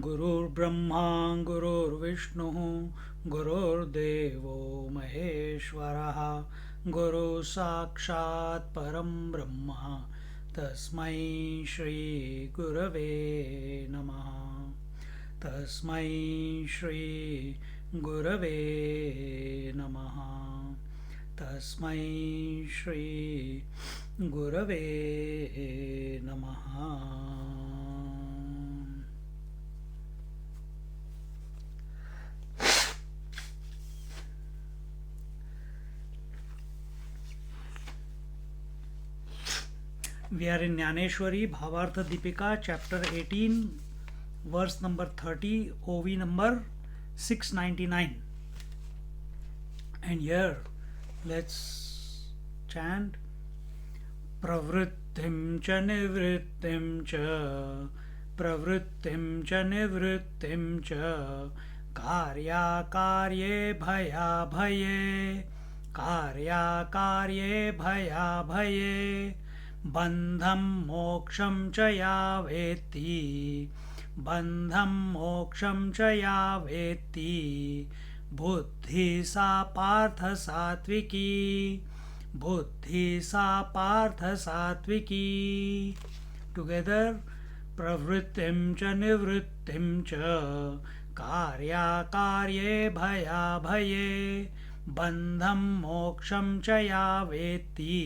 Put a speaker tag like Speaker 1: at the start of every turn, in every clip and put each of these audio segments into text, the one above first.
Speaker 1: गुरुर्ब्रह्मा गुरुर्विष्णुः गुरुर्देवो महेश्वरः गुरु साक्षात् परं ब्रह्म तस्मै श्री गुरवे नमः तस्मै श्री गुरवे नमः तस्मै श्री गुरवे नमः. We are in Jnaneshwari Bhavartha Deepika, chapter 18, verse number 30, OV number 699. And here, let's chant Pravrittim cha nivrittim cha Pravrittim cha nivrittim cha Karya karye bhaya bhaye Karya karye bhaya bhaye बंधं मोक्षं च या वेत्ति बंधं मोक्षं च या वेत्ति बुद्धि सा पार्थ सात्विकी बुद्धि सा पार्थ सात्विकी. टुगेदर प्रवृत्तिं च निवृत्तिं च कार्याकार्ये भयाभये बंधं मोक्षं च या वेत्ति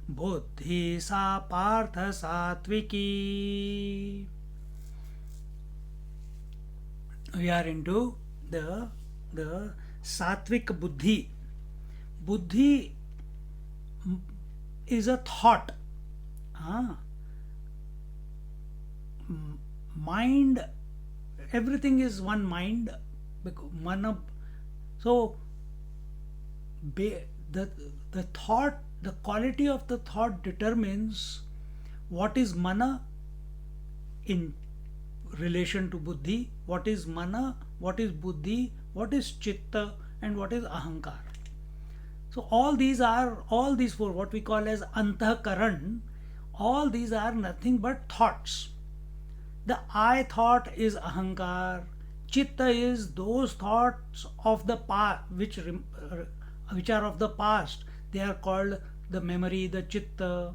Speaker 1: बुद्धि सा पार्थ सात्विकी. We are into the sattvic buddhi. Buddhi is a thought. Mind, everything is one mind. Mana, so the thought, the quality of the thought determines what is mana in relation to buddhi, what is mana, what is buddhi, what is chitta, and what is ahankar. So all these four, what we call as antahkaran, all these are nothing but thoughts. The I thought is ahankar, chitta is those thoughts of the past which are of the past. They are called the memory, the chitta.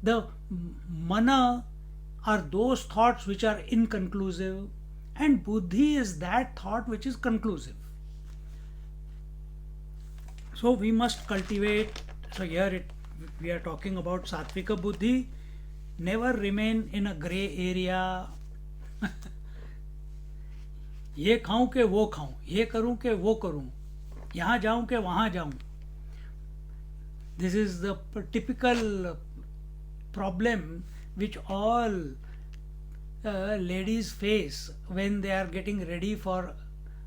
Speaker 1: The mana are those thoughts which are inconclusive, and buddhi is that thought which is conclusive. So we must cultivate. So here we are talking about sattvika buddhi. Never remain in a gray area. ये खाऊं के वो खाऊं, ये करूं के वो करूं, यहाँ जाऊं के वहाँ जाऊं. This is the typical problem which all ladies face when they are getting ready for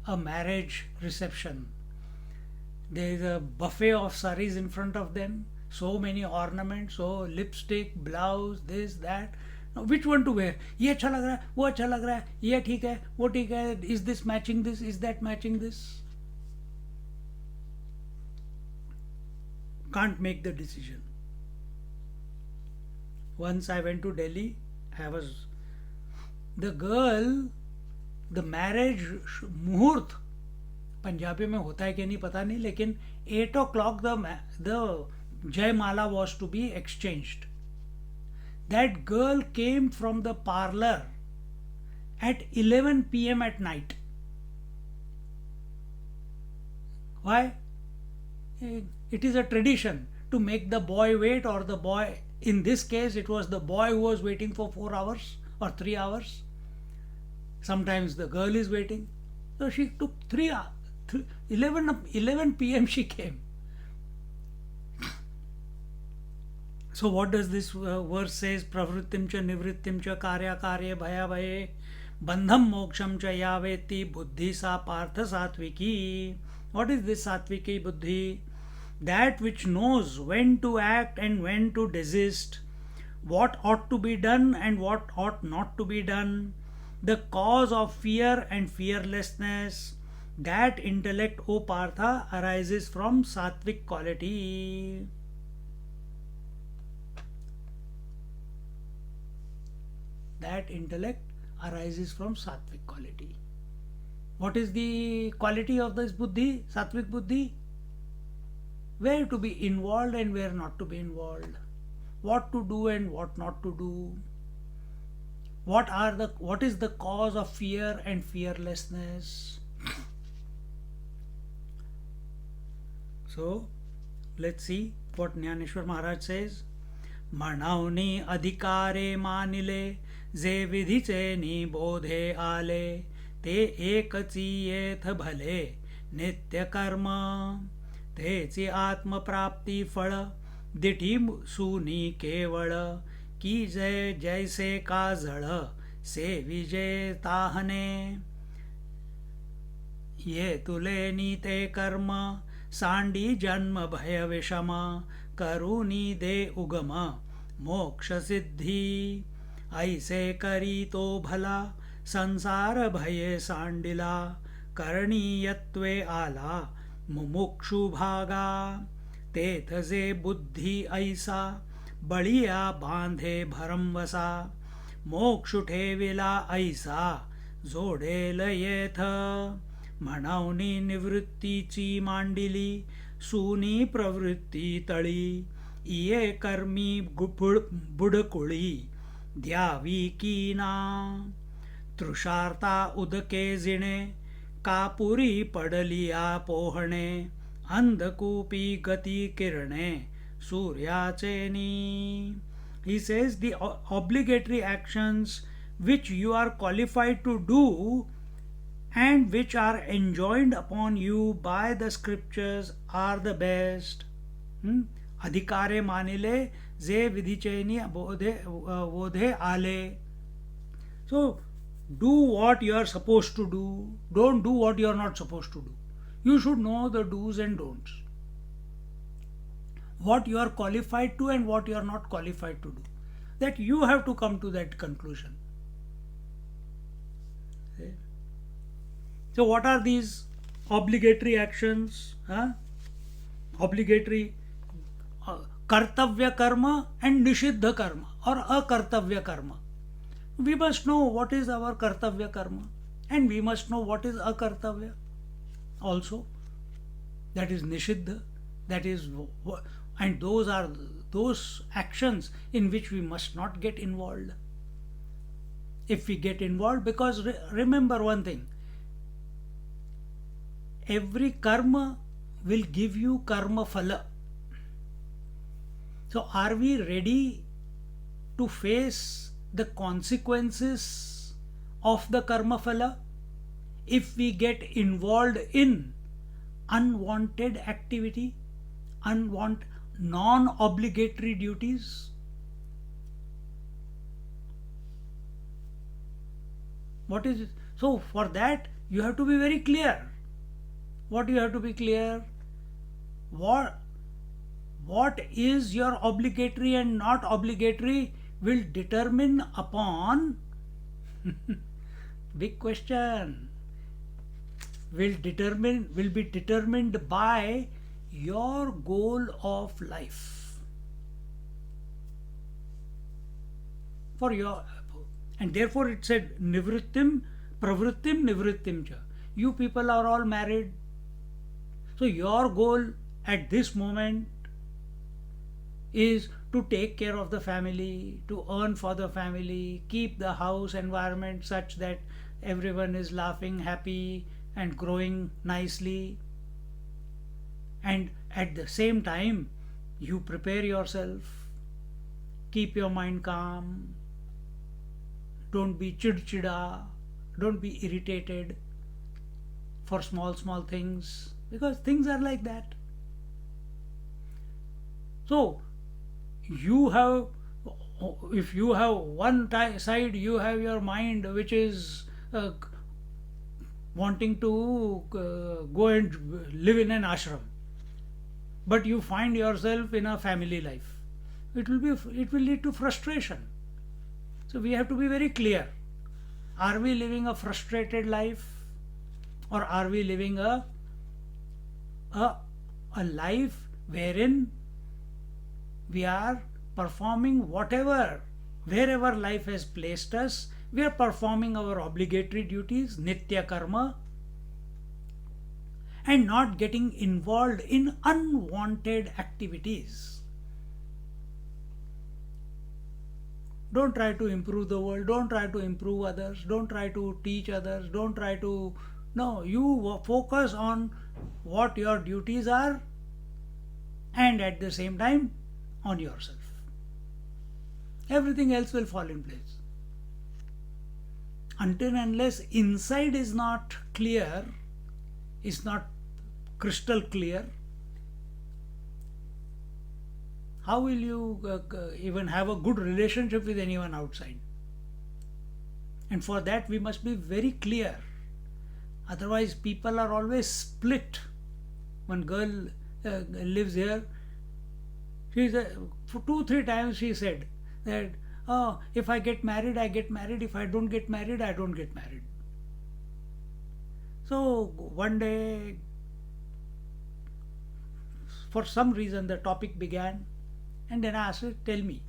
Speaker 1: a marriage reception. There is a buffet of saris in front of them, so many ornaments, so lipstick, blouse, this, that. Now, which one to wear? ये अच्छा लग रहा है, वो अच्छा लग रहा है, ये ठीक है, वो ठीक है. Is this matching this? Is that matching this? Can't make the decision. Once I went to Delhi, the marriage muhurt, Punjabi में होता है कि नहीं पता नहीं, लेकिन 8 o'clock the Jaymala was to be exchanged. That girl came from the parlor at 11 p.m. at night. Why? It is a tradition to make the boy wait, or the boy, in this case it was the boy who was waiting for 4 hours or 3 hours. Sometimes the girl is waiting. So she took 11 p.m. she came. So what does this verse says? Pravrittim cha nivrittim cha karya karye bhaya bhaye Bandham moksham cha yaveti buddhi sa partha satviki. What is this satviki buddhi? That which knows when to act and when to desist, what ought to be done and what ought not to be done, the cause of fear and fearlessness. That intellect, O Partha, arises from sattvic quality. That intellect arises from sattvic quality. What is the quality of this buddhi, sattvic buddhi? Where to be involved and where not to be involved, what to do and what not to do, what is the cause of fear and fearlessness. So let's see what Jnaneshwar Maharaj says. मणवनी अधिकारे मानिले जे विधीचे निबोधे आले ते एकची येथ भले नित्य कर्म तेची आत्मप्राप्ती फळ दिठी सुनी केवळ की जय जैसे काजळ से विजय ताहने ये तुले नीते कर्म सांडी जन्म भय विषम करुणी दे उगम मोक्ष सिद्धि ऐसे करी तो भला संसार भये सांडिला करणीयत्वे आला मुमुक्षु भागा तेथ जे बुद्धि ऐसा बळिया बांधे भरमवसा मोक्ष ठेविला ऐसा जोडेल येथ म्हणवनी निवृत्तीची मांडिली सुनी प्रवृत्ती तळी इये कर्मी बुडकुळी द्यावी कीना तृषार्ता उदके जिणे कापुरी पडलिया पोहणे अंधकूपी गती किरणे सूर्याचे नी. He says the obligatory actions which you are qualified to do and which are enjoined upon you by the scriptures are the best. Adhikare manile je vidhicheni bodhe ale. So do what you are supposed to do, don't do what you are not supposed to do. You should know the do's and don'ts, what you are qualified to and what you are not qualified to do. That you have to come to that conclusion. Okay. So what are these obligatory actions? Obligatory kartavya karma and nishiddha karma or akartavya karma. We must know what is our kartavya karma and we must know what is akartavya also. That is nishiddha, that is, and those are those actions in which we must not get involved. If we get involved, because remember one thing, every karma will give you karma phala. So are we ready to face the consequences of the karma phala if we get involved in unwanted activity, non-obligatory duties? What is it? So for that you have to be very clear. What you have to be clear? What is your obligatory and not obligatory will determine upon big question, will be determined by your goal of life. For your, and therefore it said nivrittim pravrittim nivrittim cha. You people are all married, so your goal at this moment is to take care of the family, to earn for the family, keep the house environment such that everyone is laughing, happy and growing nicely. And at the same time you prepare yourself, keep your mind calm, don't be chidchida, don't be irritated for small things, because things are like that. So you have, if you have one side, you have your mind which is uh, wanting to go and live in an ashram, but you find yourself in a family life. It will lead to frustration. So we have to be very clear. Are we living a frustrated life, or are we living a, a life wherein we are performing wherever life has placed us, we are performing our obligatory duties, nitya karma, and not getting involved in unwanted activities. Don't try to improve the world, don't try to improve others, don't try to teach others, don't try to. No, you focus on what your duties are, and at the same time on yourself. Everything else will fall in place. Until and unless inside is not clear, is not crystal clear, how will you even have a good relationship with anyone outside? And for that we must be very clear. Otherwise people are always split. One girl lives here. For 2-3 times she said that, oh, if I get married, I get married. If I don't get married, I don't get married. So one day, for some reason, the topic began, and then I asked her, tell me,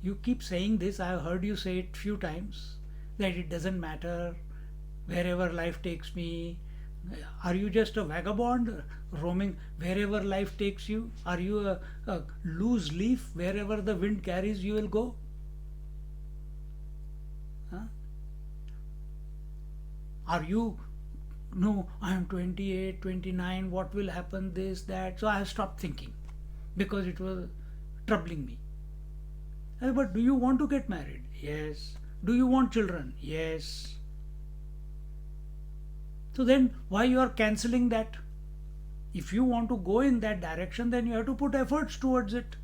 Speaker 1: you keep saying this, I have heard you say it few times, that it doesn't matter wherever life takes me. Are you just a vagabond roaming wherever life takes you? Are you a loose leaf? Wherever the wind carries you will go? Huh? Are you, no, I am 28, 29, what will happen, this, that? So I have stopped thinking because it was troubling me. But do you want to get married? Yes. Do you want children? Yes. So then why you are cancelling that? If you want to go in that direction, then you have to put efforts towards it.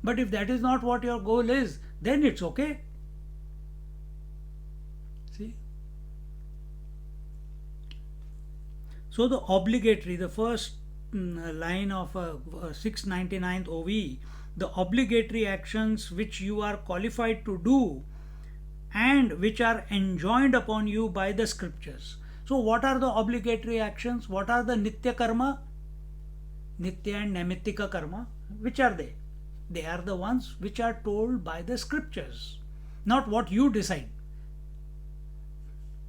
Speaker 1: But if that is not what your goal is, then it's okay. See? So the obligatory, the first line of 699th OV, the obligatory actions which you are qualified to do and which are enjoined upon you by the scriptures. So what are the obligatory actions? What are the nitya karma? Nitya and naimittika karma. Which are they? They are the ones which are told by the scriptures, not what you decide.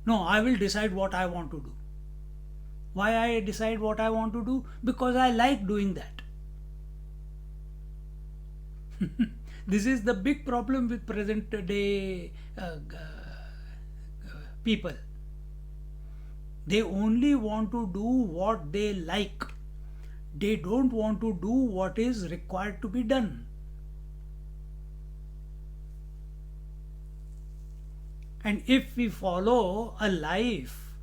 Speaker 1: No, I will decide what I want to do. Why I decide what I want to do? Because I like doing that. This is the big problem with present day people. They only want to do what they like. They don't want to do what is required to be done. And if we follow a life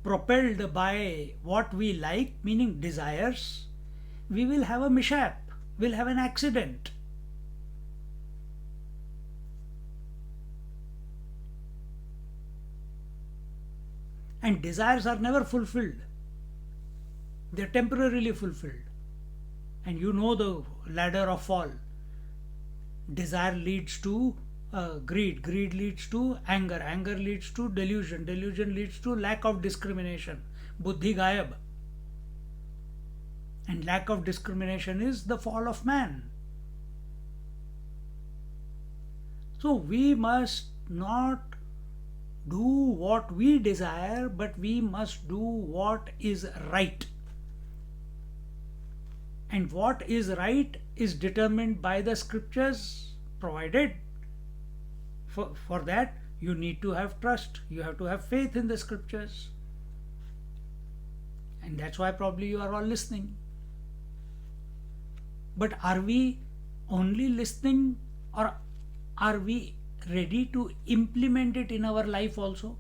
Speaker 1: propelled by what we like, meaning desires, we will have a mishap, we'll have an accident. And desires are never fulfilled. They're temporarily fulfilled. And you know the ladder of fall. Desire leads to greed. Greed leads to anger. Anger leads to delusion. Delusion leads to lack of discrimination. Buddhi gayab. And lack of discrimination is the fall of man. So we must not do what we desire, but we must do what is right. And what is right is determined by the scriptures, provided for that you need to have trust, you have to have faith in the scriptures. And that's why probably you are all listening. But are we only listening, or are we ready to implement it in our life also?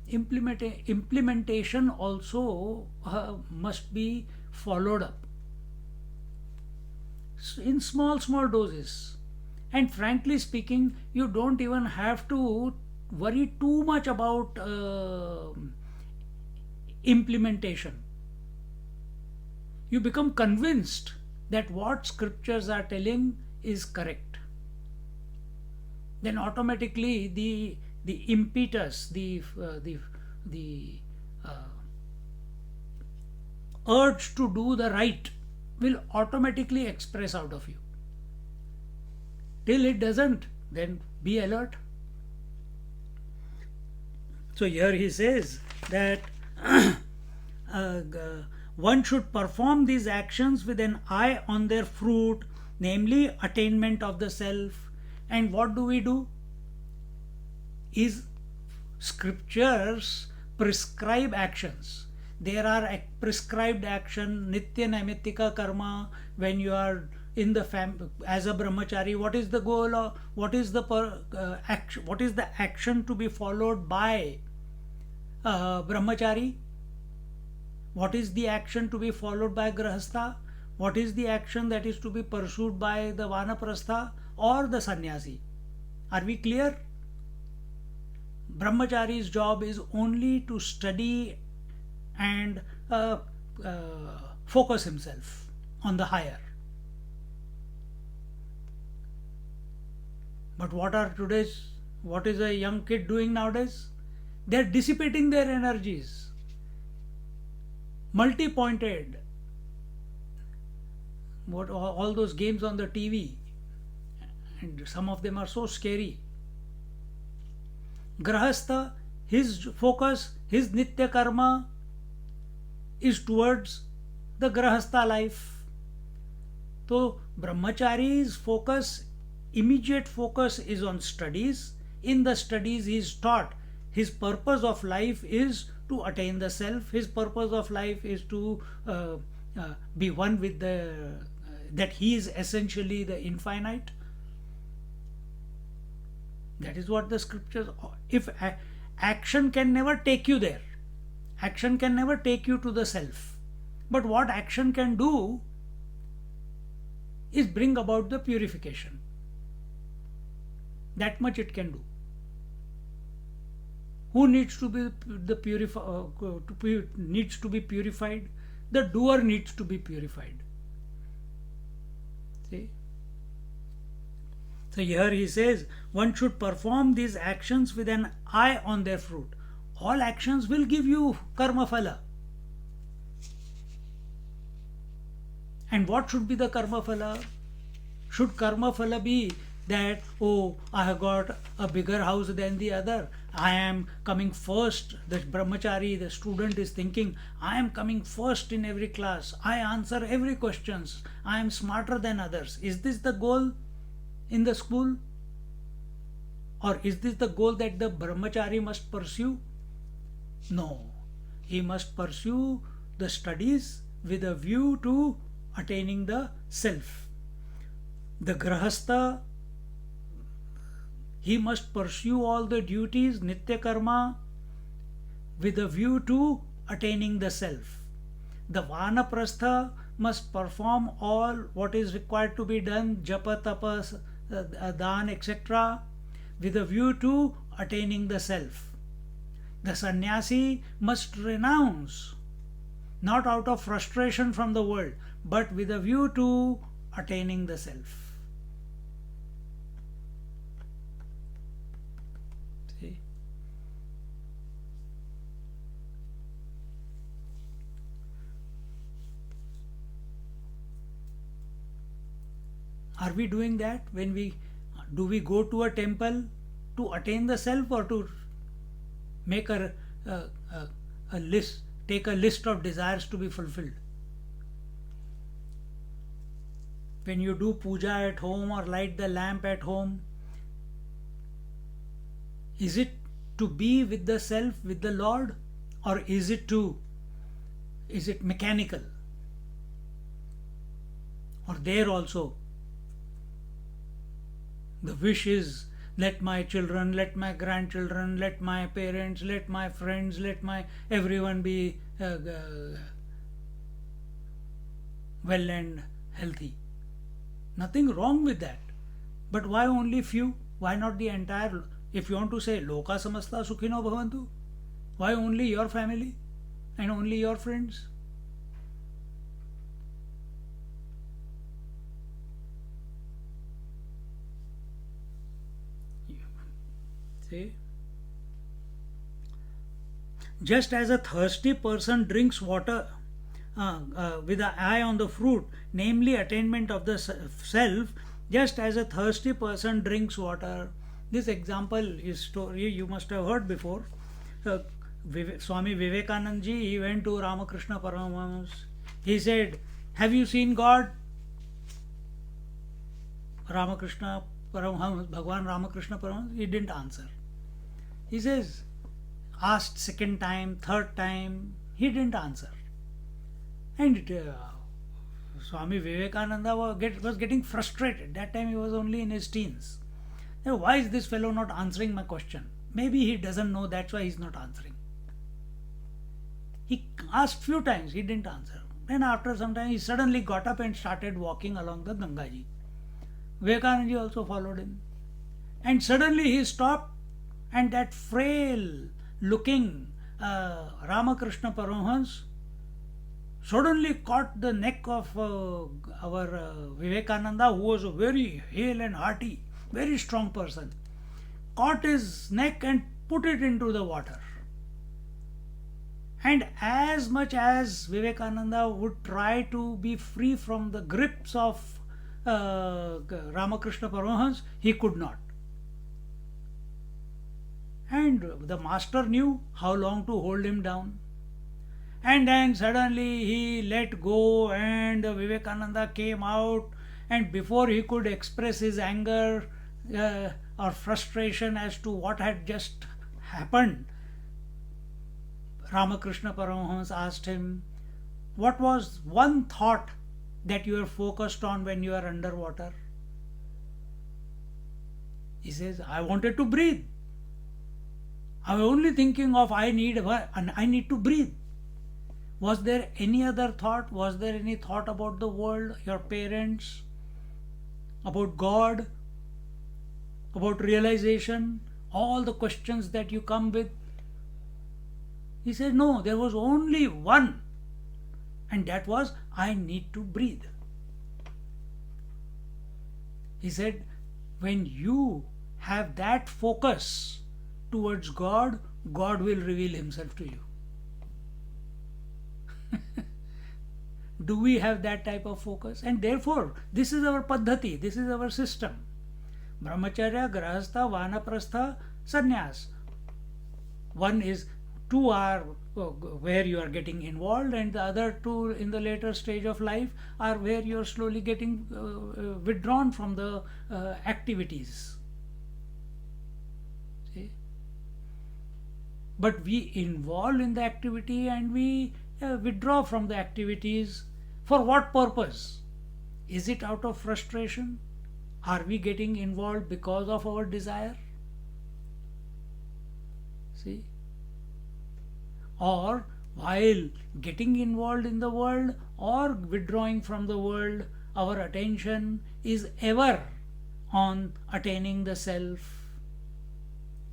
Speaker 1: Implementation also must be followed up. in small, small doses. And frankly speaking, you don't even have to worry too much about implementation. You become convinced that what scriptures are telling is correct. Then automatically the impetus, the uh, urge to do the right will automatically express out of you. Till it doesn't, then be alert. So here he says that one should perform these actions with an eye on their fruit, namely attainment of the self. And what do we do? Is scriptures prescribe actions. There are prescribed action, nitya naimittika karma. When you are in the as a brahmachari, what is the goal? Or what is the action? What is the action to be followed by brahmachari? What is the action to be followed by grahastha? What is the action that is to be pursued by the vanaprastha or the sannyasi? Are we clear? Brahmachari's job is only to study and focus himself on the higher. But what is a young kid doing nowadays? They are dissipating their energies, multi-pointed. What all those games on the TV, and some of them are so scary. Grahastha, his focus, his nitya karma is towards the grahastha life. So brahmachari's focus, immediate focus is on studies. In the studies he is taught his purpose of life is to attain the self. His purpose of life is to be one with that he is essentially the infinite. That is what the scriptures. If action can never take you there, action can never take you to the self. But what action can do is bring about the purification. That much it can do. Who needs to be needs to be purified? The doer needs to be purified. See? So here he says, one should perform these actions with an eye on their fruit. All actions will give you karma phala. And what should be the karma phala? Should karma phala be that, oh, I have got a bigger house than the other, I am coming first? The brahmachari, the student is thinking, I am coming first in every class, I answer every questions, I am smarter than others. Is this the goal in the school? Or is this the goal that the brahmachari must pursue? No, he must pursue the studies with a view to attaining the self. The grahastha, he must pursue all the duties, nitya karma, with a view to attaining the self. The vanaprastha must perform all what is required to be done, japa, tapas, dan, etc., with a view to attaining the self. The sannyasi must renounce, not out of frustration from the world, but with a view to attaining the self. See? Are we doing that? Do we go to a temple to attain the self, or to make a list, take a list of desires to be fulfilled? When you do puja at home or light the lamp at home, is it to be with the self, with the Lord, or is it mechanical? Or there also the wish is, let my children, let my grandchildren, let my parents, let my friends, let my everyone be well and healthy. Nothing wrong with that. But why only few? Why not the entire? If you want to say Loka Samasta Sukhino Bhavantu, why only your family and only your friends? See? Just as a thirsty person drinks water with an eye on the fruit, namely attainment of the self, just as a thirsty person drinks water. This example is story you must have heard before. Uh, Swami Vivekanand ji, he went to Ramakrishna Paramahams. He said, "Have you seen God?" Ramakrishna Paramahams, Bhagwan Ramakrishna Paramahams, he didn't answer. He says, asked second time, third time, he didn't answer. And Swami Vivekananda was getting frustrated. That time he was only in his teens. Now, why is this fellow not answering my question? Maybe he doesn't know, that's why he's not answering. He asked few times, he didn't answer. Then after some time, he suddenly got up and started walking along the Gangaji. Vivekananda also followed him. And suddenly he stopped, and that frail looking Ramakrishna Paramahans suddenly caught the neck of our Vivekananda, who was a very hale and hearty, very strong person, caught his neck and put it into the water. And as much as Vivekananda would try to be free from the grips of Ramakrishna Paramahans, he could not. And the master knew how long to hold him down. And then suddenly he let go, and Vivekananda came out, and before he could express his anger or frustration as to what had just happened, Ramakrishna Paramahans asked him, "What was one thought that you are focused on when you are underwater?" He says, "I wanted to breathe. I was only thinking of I need to breathe." Was there any other thought? Was there any thought about the world, your parents, about God, about realization, all the questions that you come with? He said, "No, there was only one, and that was I need to breathe." He said, when you have that focus towards God, God will reveal Himself to you. Do we have that type of focus? And therefore, this is our paddhati, this is our system. Brahmacharya, Grahastha, Vanaprastha, Sannyas. One is, two are where you are getting involved, and the other two in the later stage of life are where you are slowly getting withdrawn from the activities. See? But we involve in the activity and we withdraw from the activities. For what purpose? Is it out of frustration? Are we getting involved because of our desire? See? Or while getting involved in the world or withdrawing from the world, our attention is ever on attaining the self.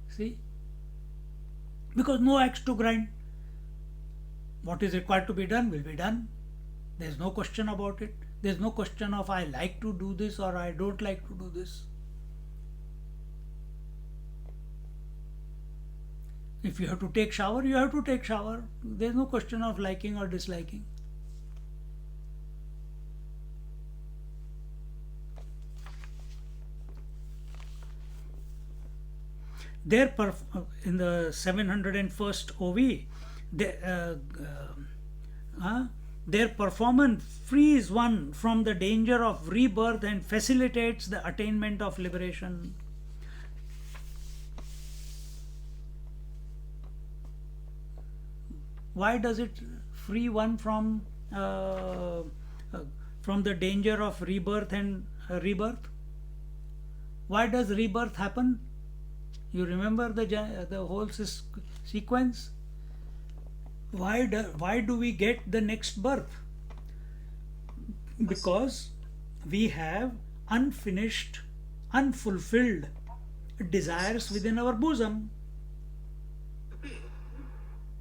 Speaker 1: See? Because no axe to grind. What is required to be done will be done. There is no question about it. There is no question of I like to do this or I don't like to do this. If you have to take shower, you have to take shower. There is no question of liking or disliking. In the 701st OV, their performance frees one from the danger of rebirth and facilitates the attainment of liberation. Why does it free one from the danger of rebirth and rebirth? Why does rebirth happen? You remember the whole sequence? Why do we get the next birth? Because we have unfinished, unfulfilled desires within our bosom.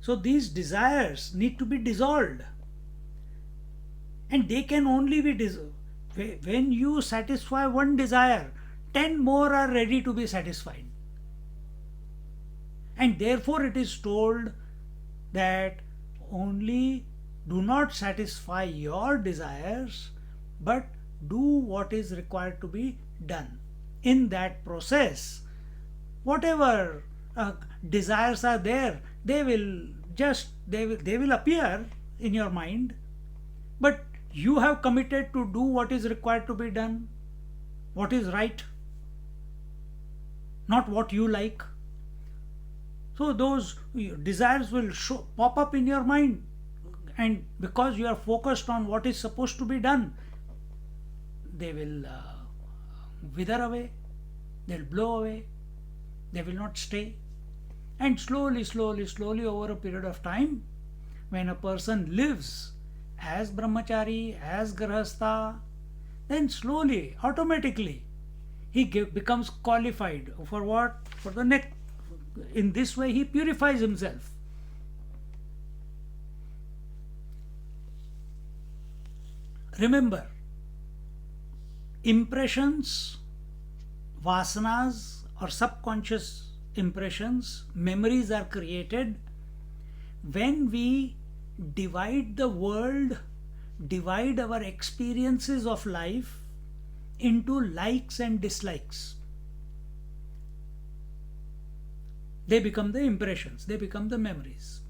Speaker 1: So these desires need to be dissolved, and they can only be dissolved when you satisfy one desire. 10 more are ready to be satisfied, and therefore it is told that only do not satisfy your desires, but do what is required to be done. In that process, whatever desires are there, they will appear in your mind, but you have committed to do what is required to be done, what is right, not what you like. So those desires will pop up in your mind, and because you are focused on what is supposed to be done, they will wither away, they'll blow away, they will not stay. And slowly, slowly, slowly, over a period of time, when a person lives as brahmachari, as grahastha, then slowly, automatically, he becomes qualified for what? For the next. In this way, he purifies himself. Remember, impressions, vasanas, or subconscious impressions, memories are created when we divide the world, divide our experiences of life into likes and dislikes. They become the impressions, they become the memories.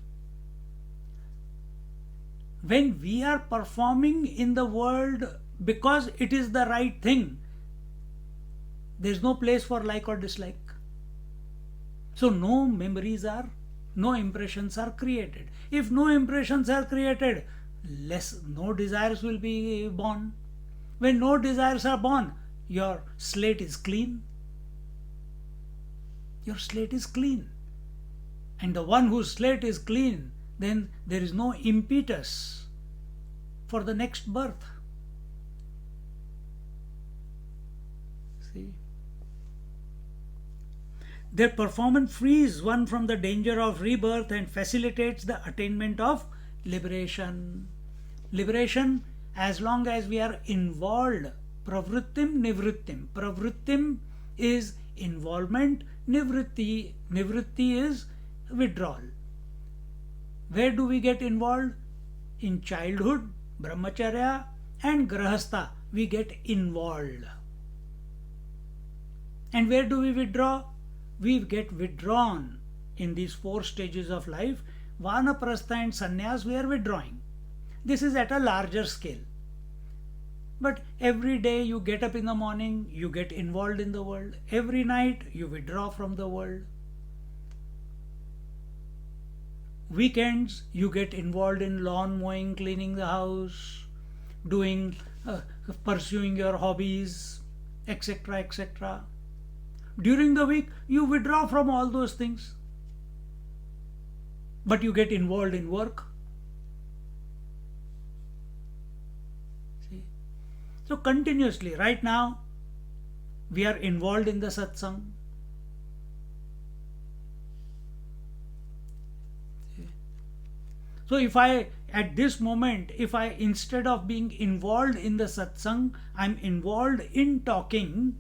Speaker 1: When we are performing in the world because it is the right thing, there is no place for like or dislike. So no impressions are created. If no impressions are created, no desires will be born. When no desires are born, your slate is clean. Your slate is clean. And the one whose slate is clean, then there is no impetus for the next birth. See? Their performance frees one from the danger of rebirth and facilitates the attainment of liberation. Liberation, as long as we are involved. Pravrittim, nivrittim. Pravrittim is involvement, nivritti is withdrawal. Where do we get involved? In childhood, brahmacharya, and grahastha, we get involved. And where do we withdraw? We get withdrawn in these 4 stages of life. Vanaprastha and sannyas, we are withdrawing. This is at a larger scale. But every day you get up in the morning, you get involved in the world. Every night you withdraw from the world. Weekends you get involved in lawn mowing, cleaning the house, pursuing your hobbies, etc., etc. During the week you withdraw from all those things, but you get involved in work. See? So continuously, right now we are involved in the satsang. So at this moment, instead of being involved in the satsang, I'm involved in talking,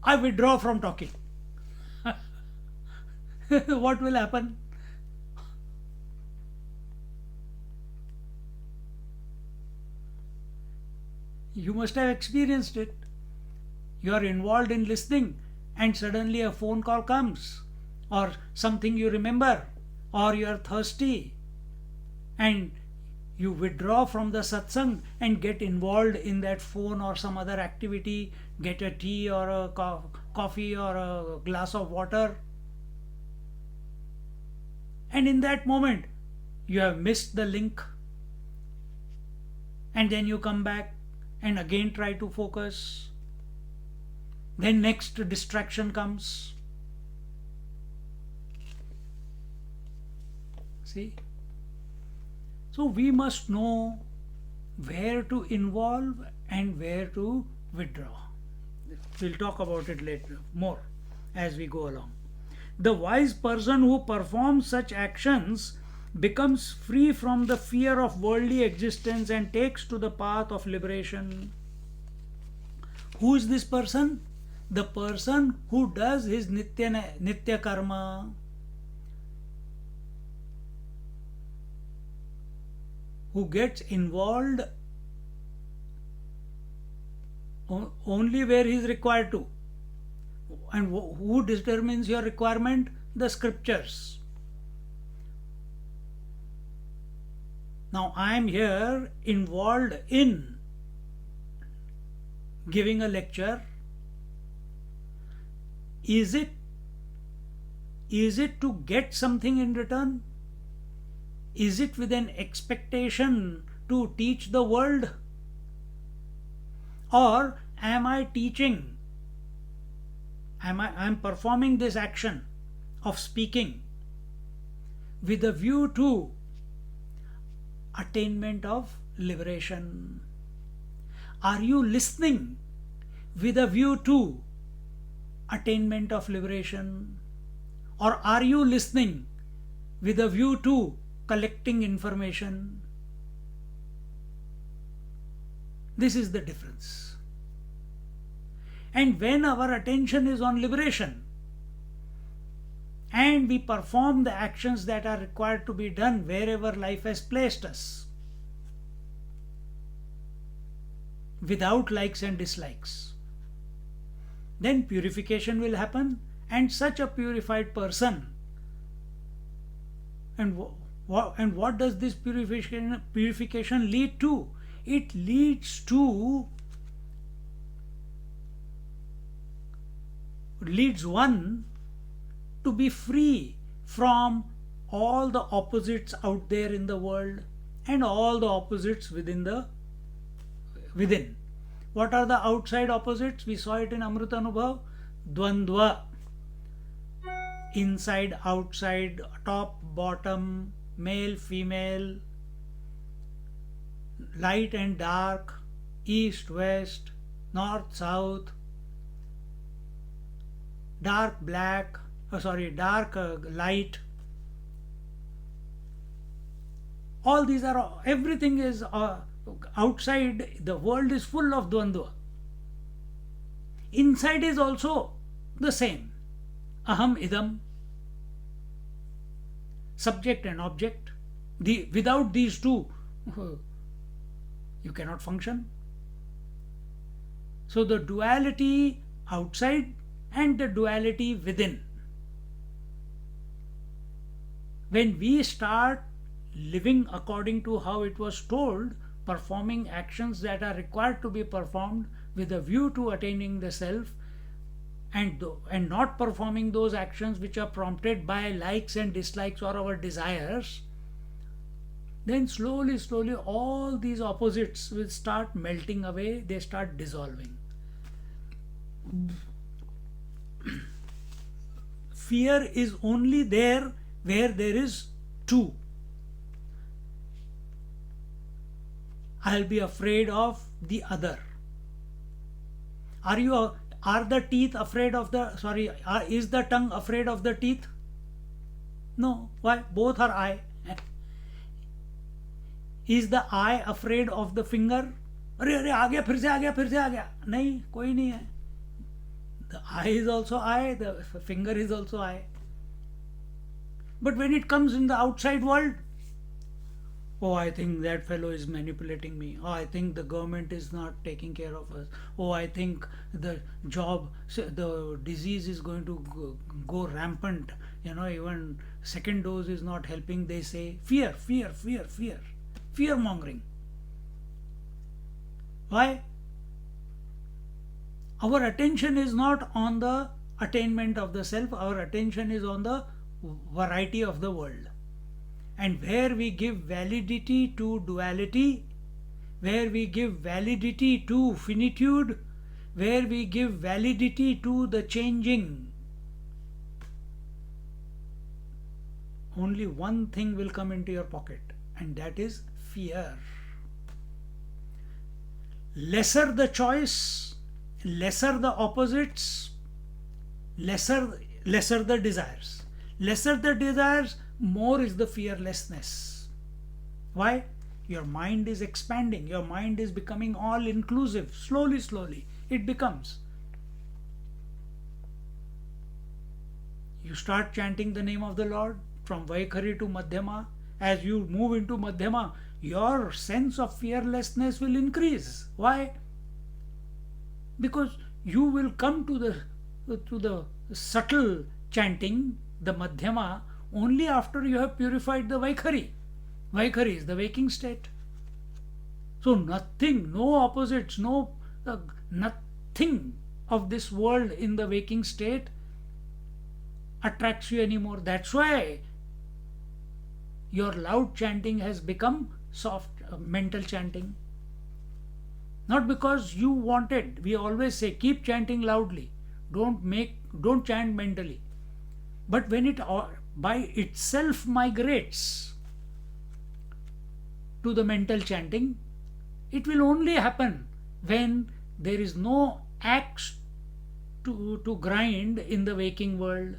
Speaker 1: I withdraw from talking. What will happen? You must have experienced it. You are involved in listening and suddenly a phone call comes, or something you remember, or you are thirsty and you withdraw from the satsang and get involved in that phone or some other activity, get a tea or a coffee or a glass of water. And in that moment, you have missed the link. And then you come back and again try to focus. Then next distraction comes. See? So we must know where to involve and where to withdraw. We'll talk about it later more as we go along. The wise person who performs such actions becomes free from the fear of worldly existence and takes to the path of liberation. Who is this person? The person who does his nitya karma, who gets involved only where he is required to. And who determines your requirement? The scriptures. Now I am here involved in giving a lecture. Is it to get something in return? Is it with an expectation to teach the world? Or am I teaching? I am performing this action of speaking with a view to attainment of liberation? Are you listening with a view to attainment of liberation? Or are you listening with a view to collecting information? This is the difference. And when our attention is on liberation and we perform the actions that are required to be done wherever life has placed us, without likes and dislikes, then purification will happen, and such a purified person, and what does this purification lead to? It leads one to be free from all the opposites out there in the world and all the opposites within. What are the outside opposites? We saw it in Amrita Anubhav. Dvandva. Inside, outside, top, bottom, male, female, light and dark, east, west, north, south, dark, black, dark, light. All these are, everything is outside, the world is full of Dvandva. Inside is also the same. Aham, idam. Subject and object. Without these two, you cannot function. So the duality outside and the duality within. When we start living according to how it was told, performing actions that are required to be performed with a view to attaining the self, and not performing those actions which are prompted by likes and dislikes or our desires, then slowly all these opposites will start melting away, they start dissolving. Fear is only there where there is two. I'll be afraid of the other. Are the teeth afraid of is the tongue afraid of the teeth? No. Why? Both are eye. Is the eye afraid of the finger? अरे आ गया, फिर से आ गया. नहीं, कोई नहीं है. The eye is also eye, the finger is also eye. But when it comes in the outside world, oh, I think that fellow is manipulating me. Oh, I think the government is not taking care of us. Oh, I think the disease is going to go rampant. Even second dose is not helping, they say. Fear. Fear mongering. Why? Our attention is not on the attainment of the self, our attention is on the variety of the world. And where we give validity to duality, where we give validity to finitude, where we give validity to the changing, only one thing will come into your pocket, and that is fear. Lesser the choice, lesser the opposites, lesser the desires. Lesser the desires, more is the fearlessness. Why? Your mind is expanding, your mind is becoming all inclusive. Slowly it becomes. You start chanting the name of the Lord from Vaikhari to Madhyama. As you move into Madhyama, your sense of fearlessness will increase. Why? Because you will come to the subtle chanting, the Madhyama, only after you have purified the Vaikhari. Vaikhari is the waking state. So nothing, no opposites, nothing of this world in the waking state attracts you anymore. That's why your loud chanting has become soft mental chanting. Not because you wanted. We always say keep chanting loudly. Don't chant mentally. But when it by itself migrates to the mental chanting, it will only happen when there is no axe to grind in the waking world.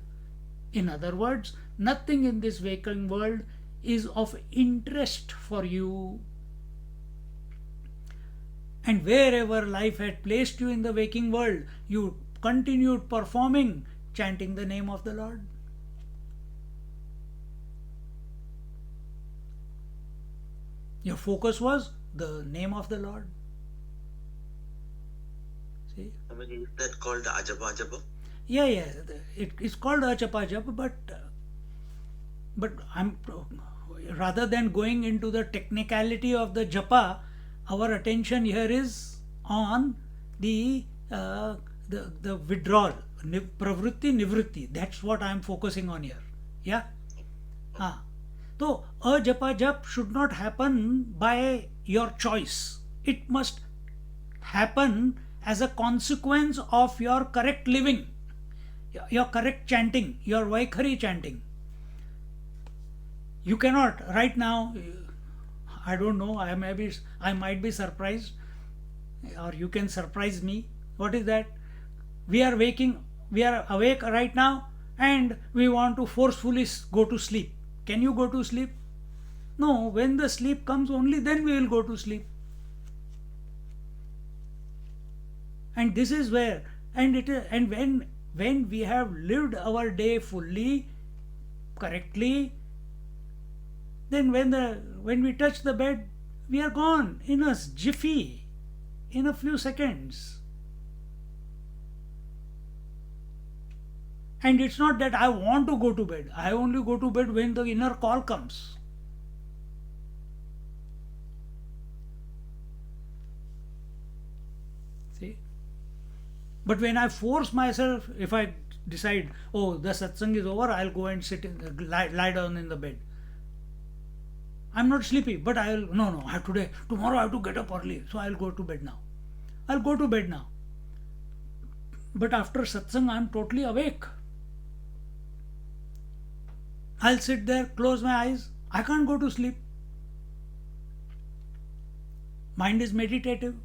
Speaker 1: In other words, nothing in this waking world is of interest for you. And wherever life had placed you in the waking world, you continued performing, chanting the name of the Lord. Your focus was the name of the Lord. See?
Speaker 2: Is that called Ajapa Japa?
Speaker 1: Yeah. It's called Achapa Japa, but I'm rather than going into the technicality of the japa, our attention here is on the withdrawal, pravritti nivritti. That's what I'm focusing on here. Yeah. So a japa jap should not happen by your choice. It must happen as a consequence of your correct living, your correct chanting, your Vaikhari chanting. You cannot right now. I don't know. I might be surprised, or you can surprise me. What is that? We are awake right now, and we want to forcefully go to sleep. Can you go to sleep? No. When the sleep comes, only then we will go to sleep. And this is where, and when we have lived our day fully, correctly, then when we touch the bed, we are gone in a jiffy, in a few seconds. And it's not that I want to go to bed. I only go to bed when the inner call comes. See? But when I force myself, if I decide, oh, the satsang is over, I'll go and lie down in the bed. I'm not sleepy, but tomorrow I have to get up early, so I'll go to bed now. But after satsang, I'm totally awake. I'll sit there, close my eyes. I can't go to sleep. Mind is meditative.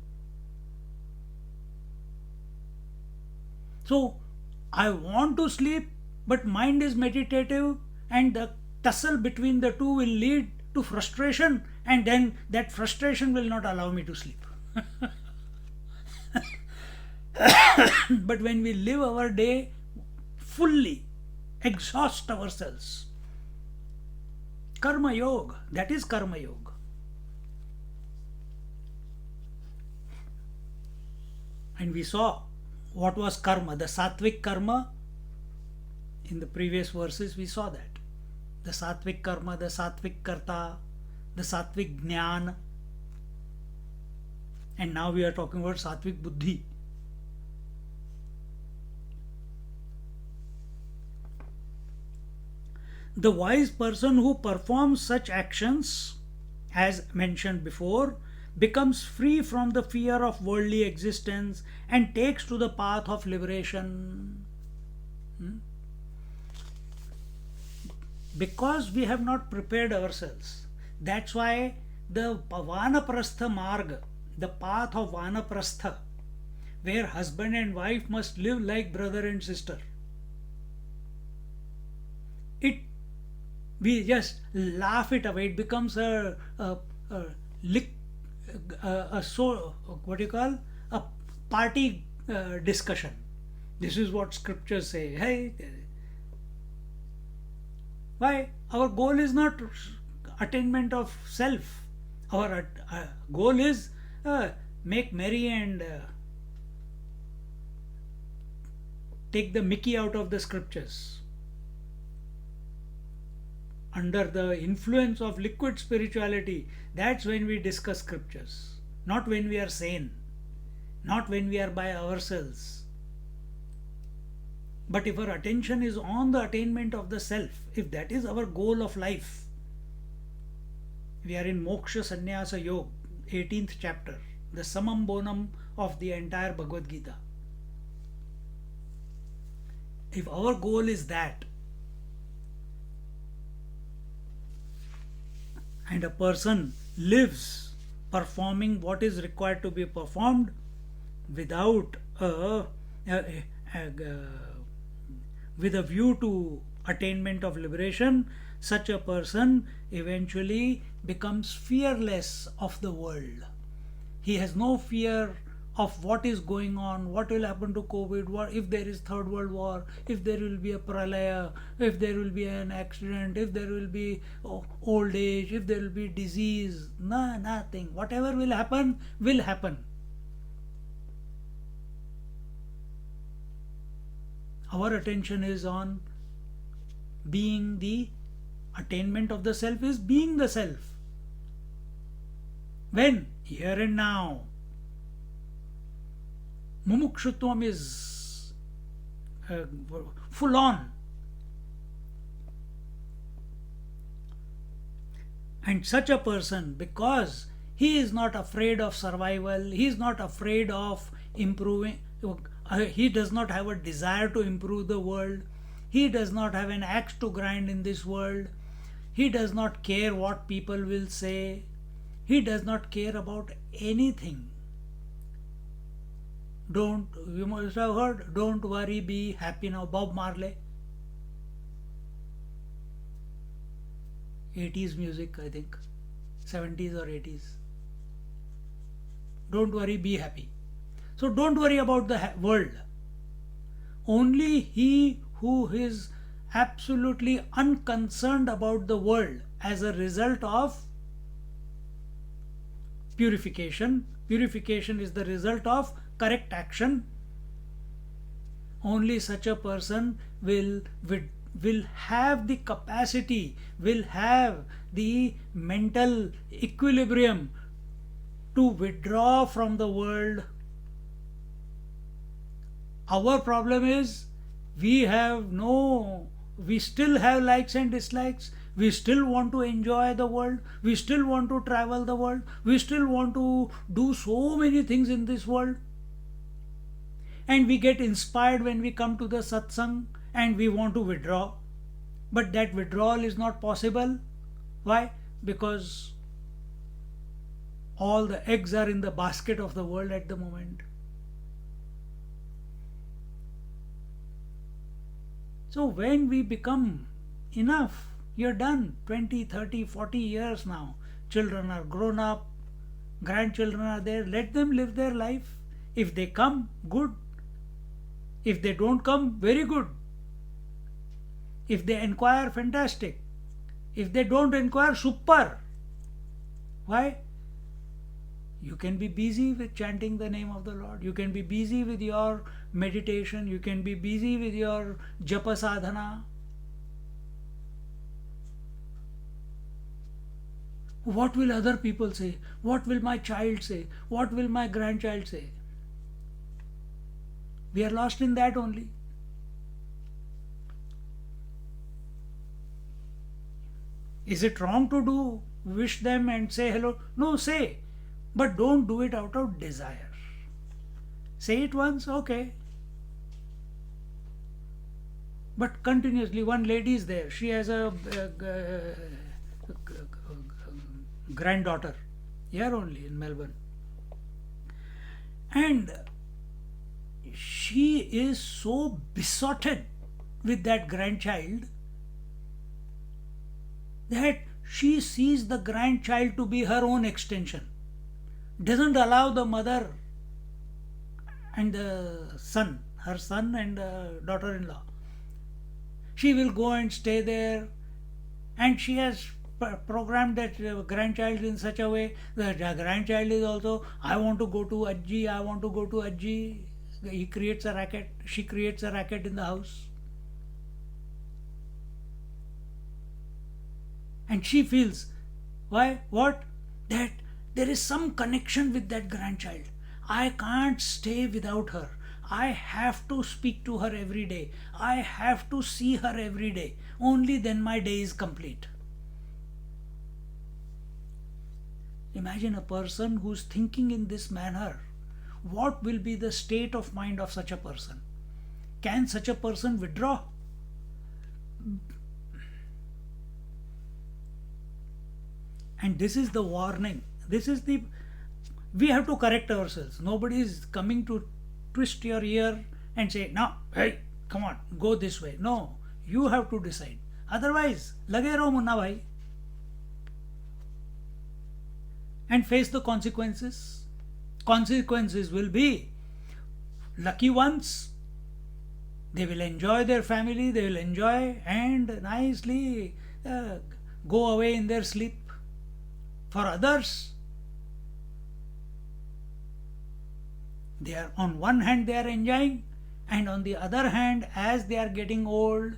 Speaker 1: So, I want to sleep, but mind is meditative, and the tussle between the two will lead to frustration, and then that frustration will not allow me to sleep. But when we live our day fully, exhaust ourselves, karma yoga, that is karma yoga. And we saw what was karma, the sattvic karma. In the previous verses we saw that. The sattvic karma, the sattvic karta, the sattvic jnana. And now we are talking about sattvic buddhi. The wise person who performs such actions, as mentioned before, becomes free from the fear of worldly existence and takes to the path of liberation. Because we have not prepared ourselves. That's why the Vanaprastha Marga, the path of Vanaprastha, where husband and wife must live like brother and sister. It We just laugh it away. It becomes a lick, a so what do you call, a party discussion. This is what scriptures say. Hey, why our goal is not attainment of self. Our goal is make merry and take the Mickey out of the scriptures. Under the influence of liquid spirituality, that's when we discuss scriptures. Not when we are sane, not when we are by ourselves. But if our attention is on the attainment of the self, if that is our goal of life, we are in Moksha Sannyasa Yoga, 18th chapter, the summum bonum of the entire Bhagavad Gita. If our goal is that, and a person lives performing what is required to be performed without with a view to attainment of liberation, such a person eventually becomes fearless of the world. He has no fear of what is going on, what will happen to COVID, what if there is third world war, if there will be a pralaya, if there will be an accident, if there will be old age, if there will be disease. No, nothing. Whatever will happen will happen. Our attention is on being the attainment of the self, is being the self. When? Here and now. Mumukshutvam is full on. And such a person, because he is not afraid of survival, he is not afraid of improving, he does not have a desire to improve the world, he does not have an axe to grind in this world, he does not care what people will say, he does not care about anything. You must have heard, don't worry, be happy now, Bob Marley. 80s music, I think. 70s or 80s. Don't worry, be happy. So don't worry about the world. Only he who is absolutely unconcerned about the world as a result of purification. Purification is the result of correct action. Only such a person will have the capacity, will have the mental equilibrium to withdraw from the world. Our problem is we still have likes and dislikes. We still want to enjoy the world. We still want to travel the world. We still want to do so many things in this world. And we get inspired when we come to the satsang and we want to withdraw. But that withdrawal is not possible. Why? Because all the eggs are in the basket of the world at the moment. So when we become enough, you're done. 20, 30, 40 years now. Children are grown up. Grandchildren are there. Let them live their life. If they come, good. If they don't come, very good. If they inquire, fantastic. If they don't inquire, super. Why? You can be busy with chanting the name of the Lord. You can be busy with your meditation. You can be busy with your japa sadhana. What will other people say? What will my child say? What will my grandchild say? We are lost in that only. Is it wrong to wish them and say hello? No, say. But don't do it out of desire. Say it once, okay. But continuously, one lady is there. She has a granddaughter here only in Melbourne. And she is so besotted with that grandchild that she sees the grandchild to be her own extension, doesn't allow the mother and the son, her son and daughter-in-law. She will go and stay there, and she has programmed that grandchild in such a way that the grandchild is also, I want to go to Ajji, I want to go to Ajji. He creates a racket, she creates a racket in the house. And she feels, why? What? That there is some connection with that grandchild. I can't stay without her. I have to speak to her every day. I have to see her every day. Only then my day is complete. Imagine a person who's thinking in this manner. What will be the state of mind of such a person? Can such a person withdraw? And this is the warning. We have to correct ourselves. Nobody is coming to twist your ear and say, no, hey, come on, go this way. No, you have to decide. Otherwise, lage raho munna bhai. And face the consequences. Consequences will be, lucky ones, they will enjoy their family, they will enjoy and nicely go away in their sleep. For others, they are, on one hand they are enjoying, and on the other hand, as they are getting old,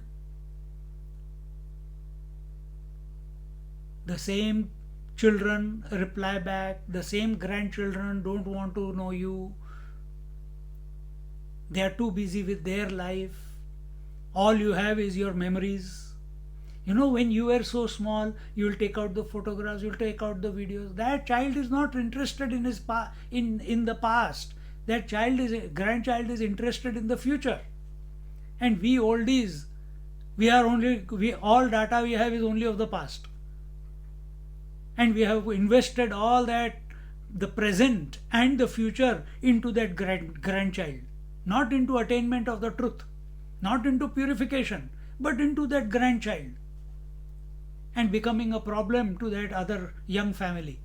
Speaker 1: the same children reply back, the same grandchildren don't want to know you. They are too busy with their life. All you have is your memories. You know, when you were so small, you will take out the photographs, you will take out the videos. That child is not interested in his in the past. That grandchild is interested in the future. And we oldies, all data we have is only of the past. And we have invested all that, the present and the future, into that grandchild. Not into attainment of the truth, not into purification, but into that grandchild. And becoming a problem to that other young family.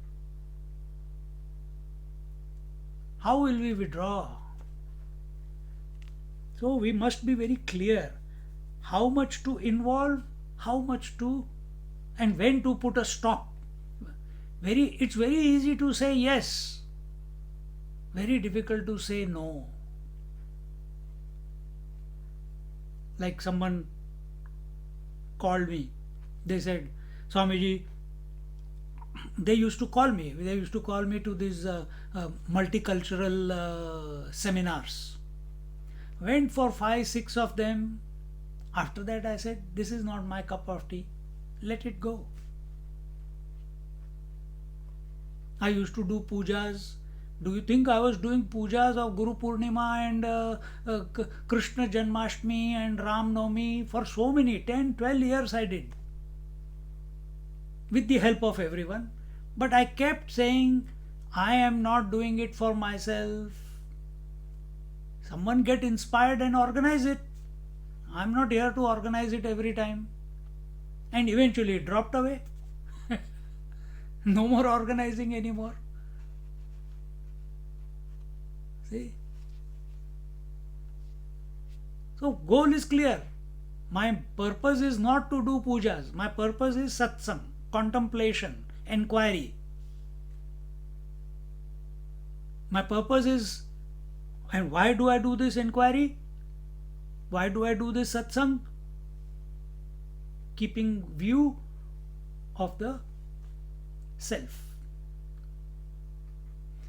Speaker 1: How will we withdraw? So we must be very clear how much to involve, how much to, and when to put a stop. It's very easy to say yes, very difficult to say no. Like someone called me, they said, Swamiji, they used to call me to these multicultural seminars. Went for 5-6 of them. After that I said, this is not my cup of tea, let it go. I used to do pujas. Do you think I was doing pujas of Guru Purnima and Krishna Janmashtami and Ram Navami for so many, 10-12 years I did, with the help of everyone. But I kept saying, I am not doing it for myself. Someone get inspired and organize it. I am not here to organize it every time. And eventually it dropped away. No more organizing anymore. See? So goal is clear. My purpose is not to do pujas. My purpose is satsang, contemplation, inquiry. My purpose is, and why do I do this inquiry? Why do I do this satsang? Keeping view of the self.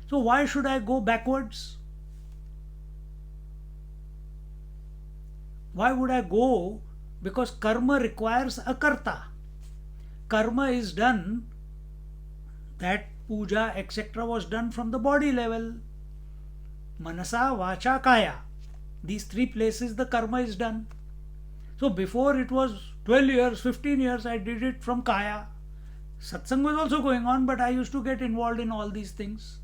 Speaker 1: So why should I go backwards? Why would I go? Because karma requires a karta. Karma is done, that puja etc. was done from the body level. Manasa, Vacha, Kaya. These 3 places the karma is done. So before it was 12 years, 15 years, I did it from Kaya. Satsang was also going on, but I used to get involved in all these things.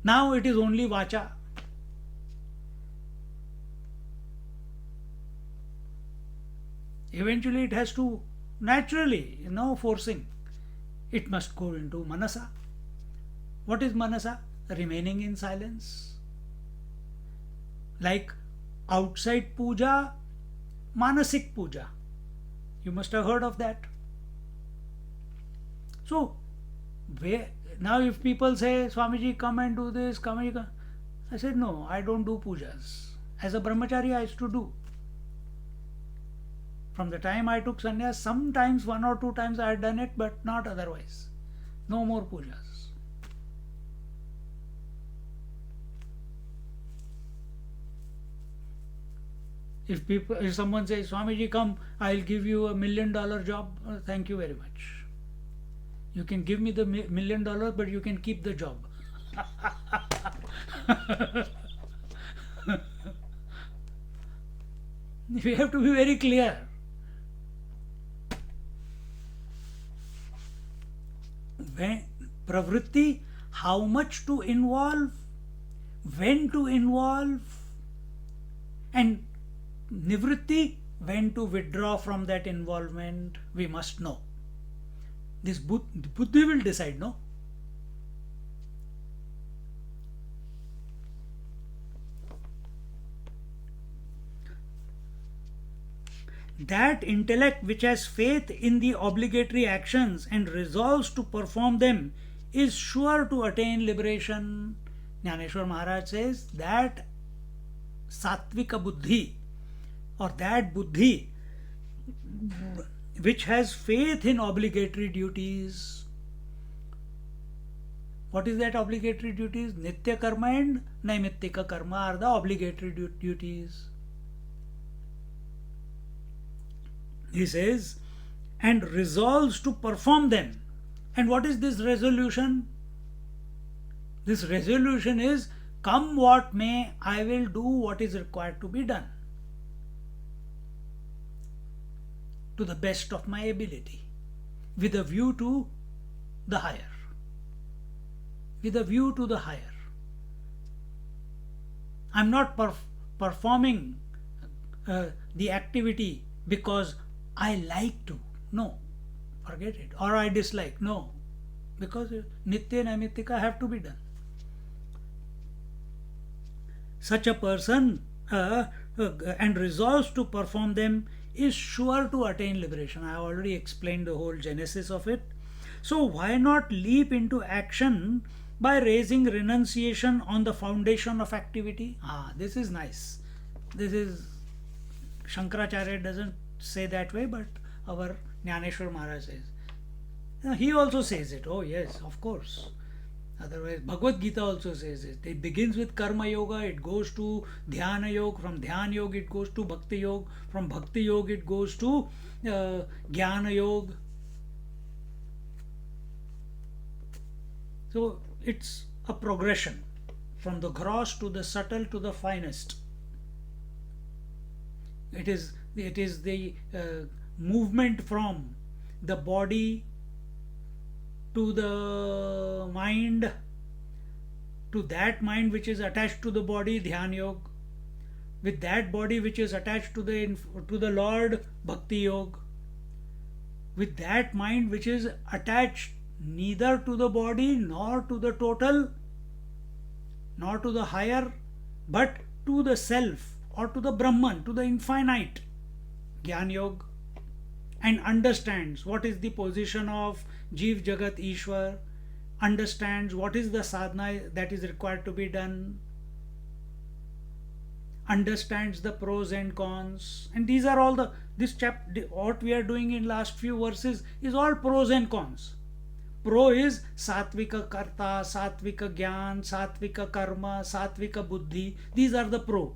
Speaker 1: Now it is only vacha. Eventually it has to, naturally, no forcing, it must go into manasa. What is manasa? Remaining in silence. Like outside puja, manasik puja. You must have heard of that. So, now if people say, Swamiji, come and do this, come and I said, no, I don't do pujas. As a brahmachari, I used to do. From the time I took sannyas, sometimes 1 or 2 times I had done it, but not otherwise. No more pujas. If someone says, Swamiji, come, I'll give you $1 million job, thank you very much. You can give me the $1 million, but you can keep the job. We have to be very clear. When pravritti, how much to involve, when to involve, and nivritti, when to withdraw from that involvement, we must know. This buddhi will decide, no? That intellect which has faith in the obligatory actions and resolves to perform them is sure to attain liberation. Jnaneshwar Maharaj says that sattvika buddhi, or that buddhi which has faith in obligatory duties. What is that obligatory duties? Nitya karma and naimittika karma are the obligatory duties. He says, and resolves to perform them. And what is this resolution? This resolution is, come what may, I will do what is required to be done to the best of my ability, with a view to the higher. With a view to the higher. I'm not performing the activity because I like to. No, forget it. Or I dislike. No, because nitya naimittika have to be done. Such a person and resolves to perform them is sure to attain liberation. I have already explained the whole genesis of it. So why not leap into action by raising renunciation on the foundation of activity? This is nice. This is, Shankaracharya doesn't say that way, but our Jnaneshwar Maharaj says. He also says it. Oh yes, of course. Otherwise, Bhagavad Gita also says it. It begins with Karma Yoga, it goes to Dhyana Yoga, from Dhyana Yoga it goes to Bhakti Yoga, from Bhakti Yoga it goes to Jnana Yoga. So it's a progression from the gross to the subtle to the finest. It is the movement from the body to the mind, to that mind which is attached to the body, Dhyan Yoga, with that body which is attached to the Lord, Bhakti Yoga, with that mind which is attached neither to the body nor to the total, nor to the higher, but to the self or to the Brahman, to the infinite, Jnana Yoga, and understands what is the position of Jeev Jagat Ishwar, understands what is the sadhana that is required to be done, understands the pros and cons, and these are all what we are doing in last few verses is all pros and cons. Pro is Satvika Karta, Satvika Gyan, Satvika Karma, Satvika Buddhi. These are the pro.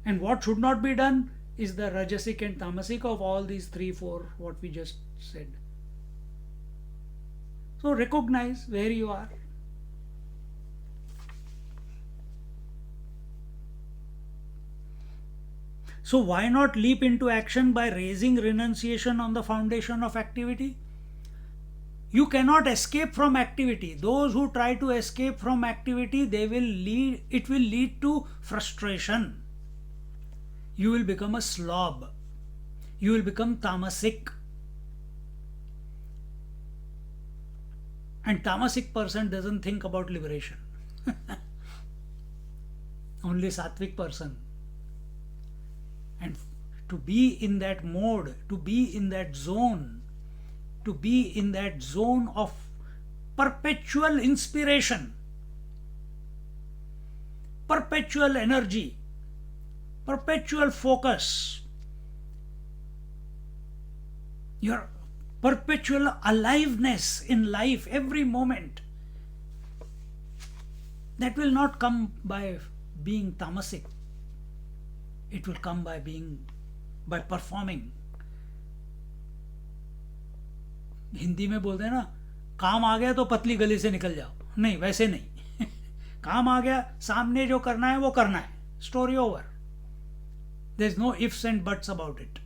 Speaker 1: And what should not be done is the Rajasic and Tamasic of all these 3, 4, what we just said. So recognize where you are. So why not leap into action by raising renunciation on the foundation of activity? You cannot escape from activity. Those who try to escape from activity, it will lead to frustration. You will become a slob. You will become tamasic. And tamasic person doesn't think about liberation. Only sattvic person. And to be in that mode, to be in that zone, to be in that zone of perpetual inspiration, perpetual energy, perpetual focus, your perpetual aliveness in life, every moment, that will not come by being tamasic. It will come by performing. Hindi में बोलते हैं ना, काम आ गया तो पतली गली से निकल जाओ. नहीं, वैसे नहीं. काम आ गया, सामने जो करना है वो करना है. Story over. There is no ifs and buts about it.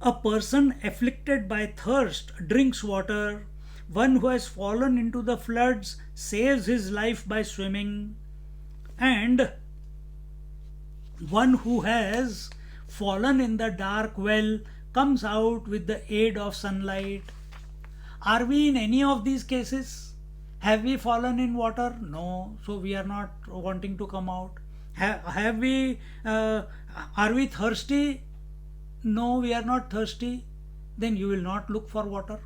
Speaker 1: A person afflicted by thirst drinks water. One who has fallen into the floods saves his life by swimming. And one who has fallen in the dark well comes out with the aid of sunlight. Are we in any of these cases? Have we fallen in water? No, so we are not wanting to come out. Are we thirsty? No, we are not thirsty. Then you will not look for water.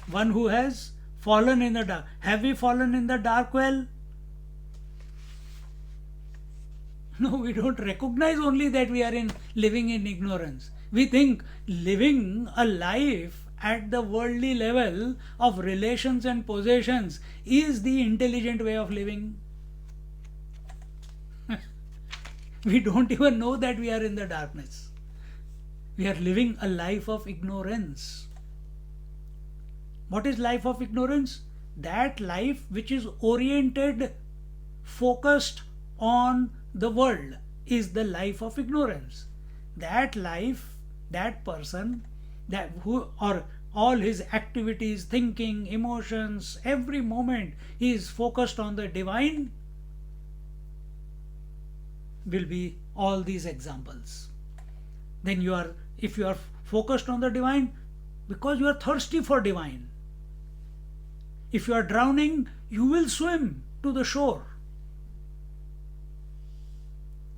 Speaker 1: One who has fallen in the dark. Have we fallen in the dark well? No, we don't recognize only that we are living in ignorance. We think living a life at the worldly level of relations and possessions is the intelligent way of living. We don't even know that we are in the darkness. We are living a life of ignorance. What is life of ignorance? That life which is oriented, focused on the world is the life of ignorance. That life, that person, or all his activities, thinking, emotions, every moment he is focused on the divine, will be all these examples. Then if you are focused on the divine, because you are thirsty for divine. If you are drowning, you will swim to the shore.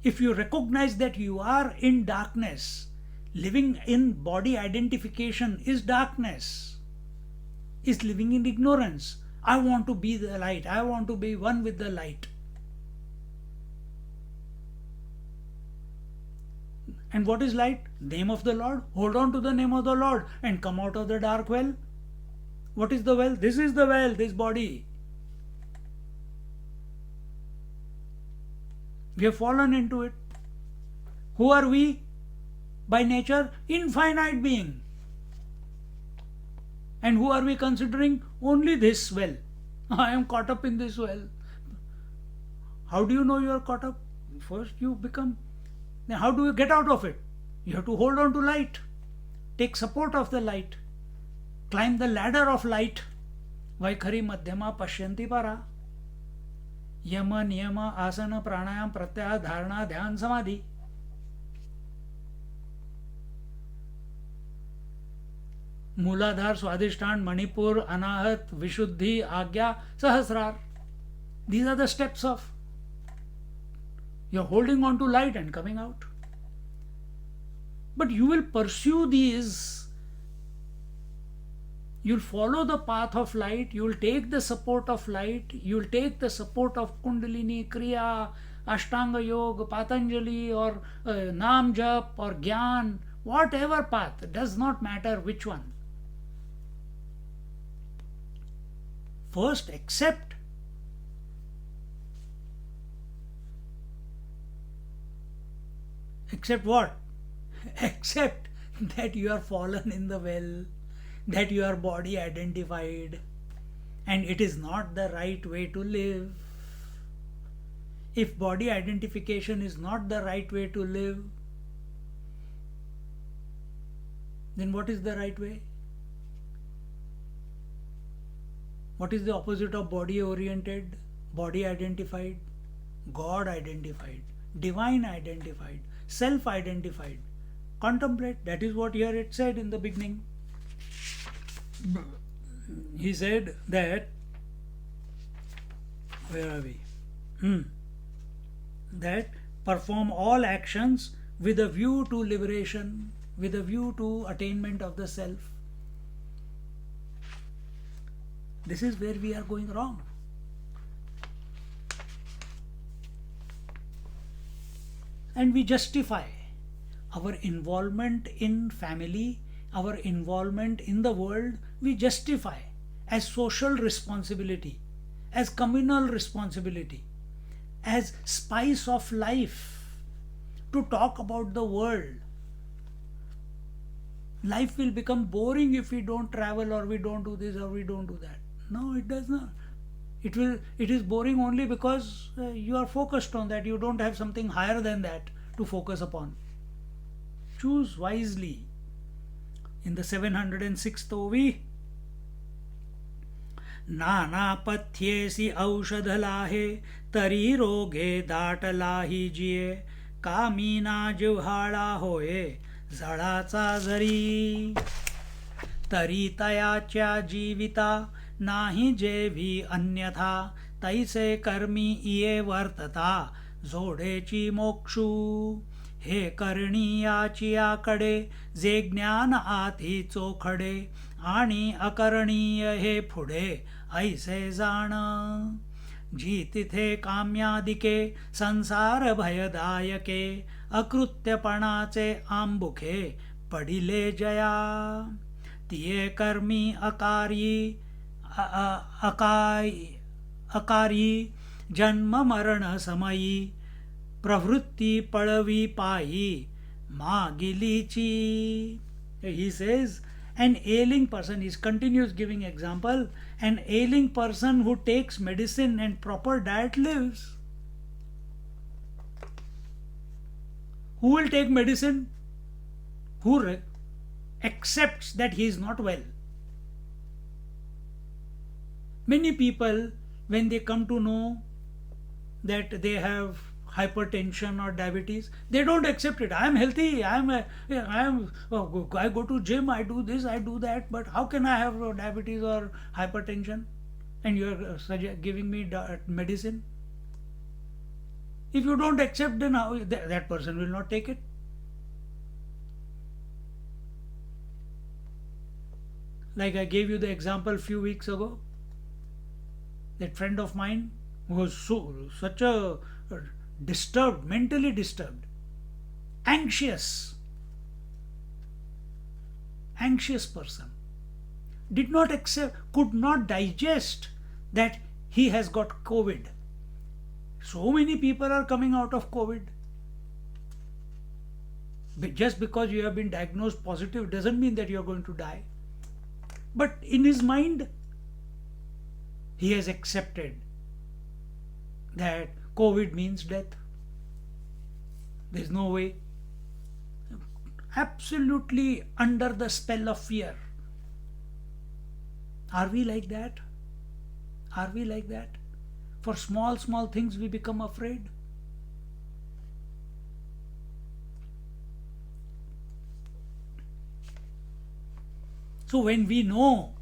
Speaker 1: If you recognize that you are in darkness, living in body identification is darkness, is living in ignorance. I want to be the light. I want to be one with the light. And what is light? Name of the Lord. Hold on to the name of the Lord and come out of the dark well. What is the well? This is the well, this body. We have fallen into it. Who are we? By nature, infinite being. And who are we considering? Only this well. I am caught up in this well. How do you know you are caught up? First you become. Then how do you get out of it? You have to hold on to light. Take support of the light. Climb the ladder of light. Vaikhari madhyama pashyanti para. Yama, niyama, asana, pranayam, pratyahara, dharana, dhyan, samadhi. Mooladhar, Swadhisthana, Manipur, Anahat, Vishuddhi, Agya, Sahasrar. These are the steps of. You are holding on to light and coming out. But you will pursue these. You will follow the path of light. You will take the support of light. You will take the support of Kundalini, Kriya, Ashtanga Yoga, Patanjali, or Nam Jap, or Gyan, whatever path. It does not matter which one. First, accept. Accept what? Accept that you are fallen in the well, that you are body identified, and it is not the right way to live. If body identification is not the right way to live, Then what is the right way? What is the opposite of body oriented? Body identified, God identified, divine identified, self identified. Contemplate. That is what here it said in the beginning. He said that, where are we? That perform all actions with a view to liberation, with a view to attainment of the self. This is where we are going wrong. And we justify our involvement in family, our involvement in the world, we justify as social responsibility, as communal responsibility, as spice of life, to talk about the world. Life will become boring if we don't travel, or we don't do this, or we don't do that. No, it does not. It is boring only because you are focused on that. You don't have something higher than that to focus upon. Choose wisely. In the 706th OV, नाना पथ्येसी औषध लाहे तरी रोगे दाट लाही जिये कामीना जिव्हाळा होये जळाचा जरी तरी तयाच्या जीविता नाही जेवी अन्यथा तैसे कर्मी इये वर्तता जोडेची मोक्षू हे करणीयाची याकडे जे ज्ञान आधी चोखडे आणि अकरणीय हे पुढे ऐसे जाण जी तिथे काम्यादिके संसार भयदायके अकृत्यपणाचे आंबुखे पडिले जया तिये कर्मी अकारी जन्म मरण समयी प्रवृत्ती पळवी पायी मागिलीची. He says, an ailing person, he continues giving example, an ailing person who takes medicine and proper diet lives. Who will take medicine? Who accepts that he is not well. Many people, when they come to know that they have hypertension or diabetes, they don't accept it. I am healthy, I go to gym, I do this, I do that, but how can I have diabetes or hypertension? And you are giving me medicine? If you don't accept, then how, that person will not take it. Like I gave you the example a few weeks ago, that friend of mine who was such a disturbed, mentally disturbed, anxious person, did not accept, could not digest that he has got COVID. So many people are coming out of COVID. But just because you have been diagnosed positive doesn't mean that you are going to die. But in his mind, he has accepted that COVID means death. There is no way. Absolutely under the spell of fear. Are we like that? Are we like that? For small things we become afraid. So when we know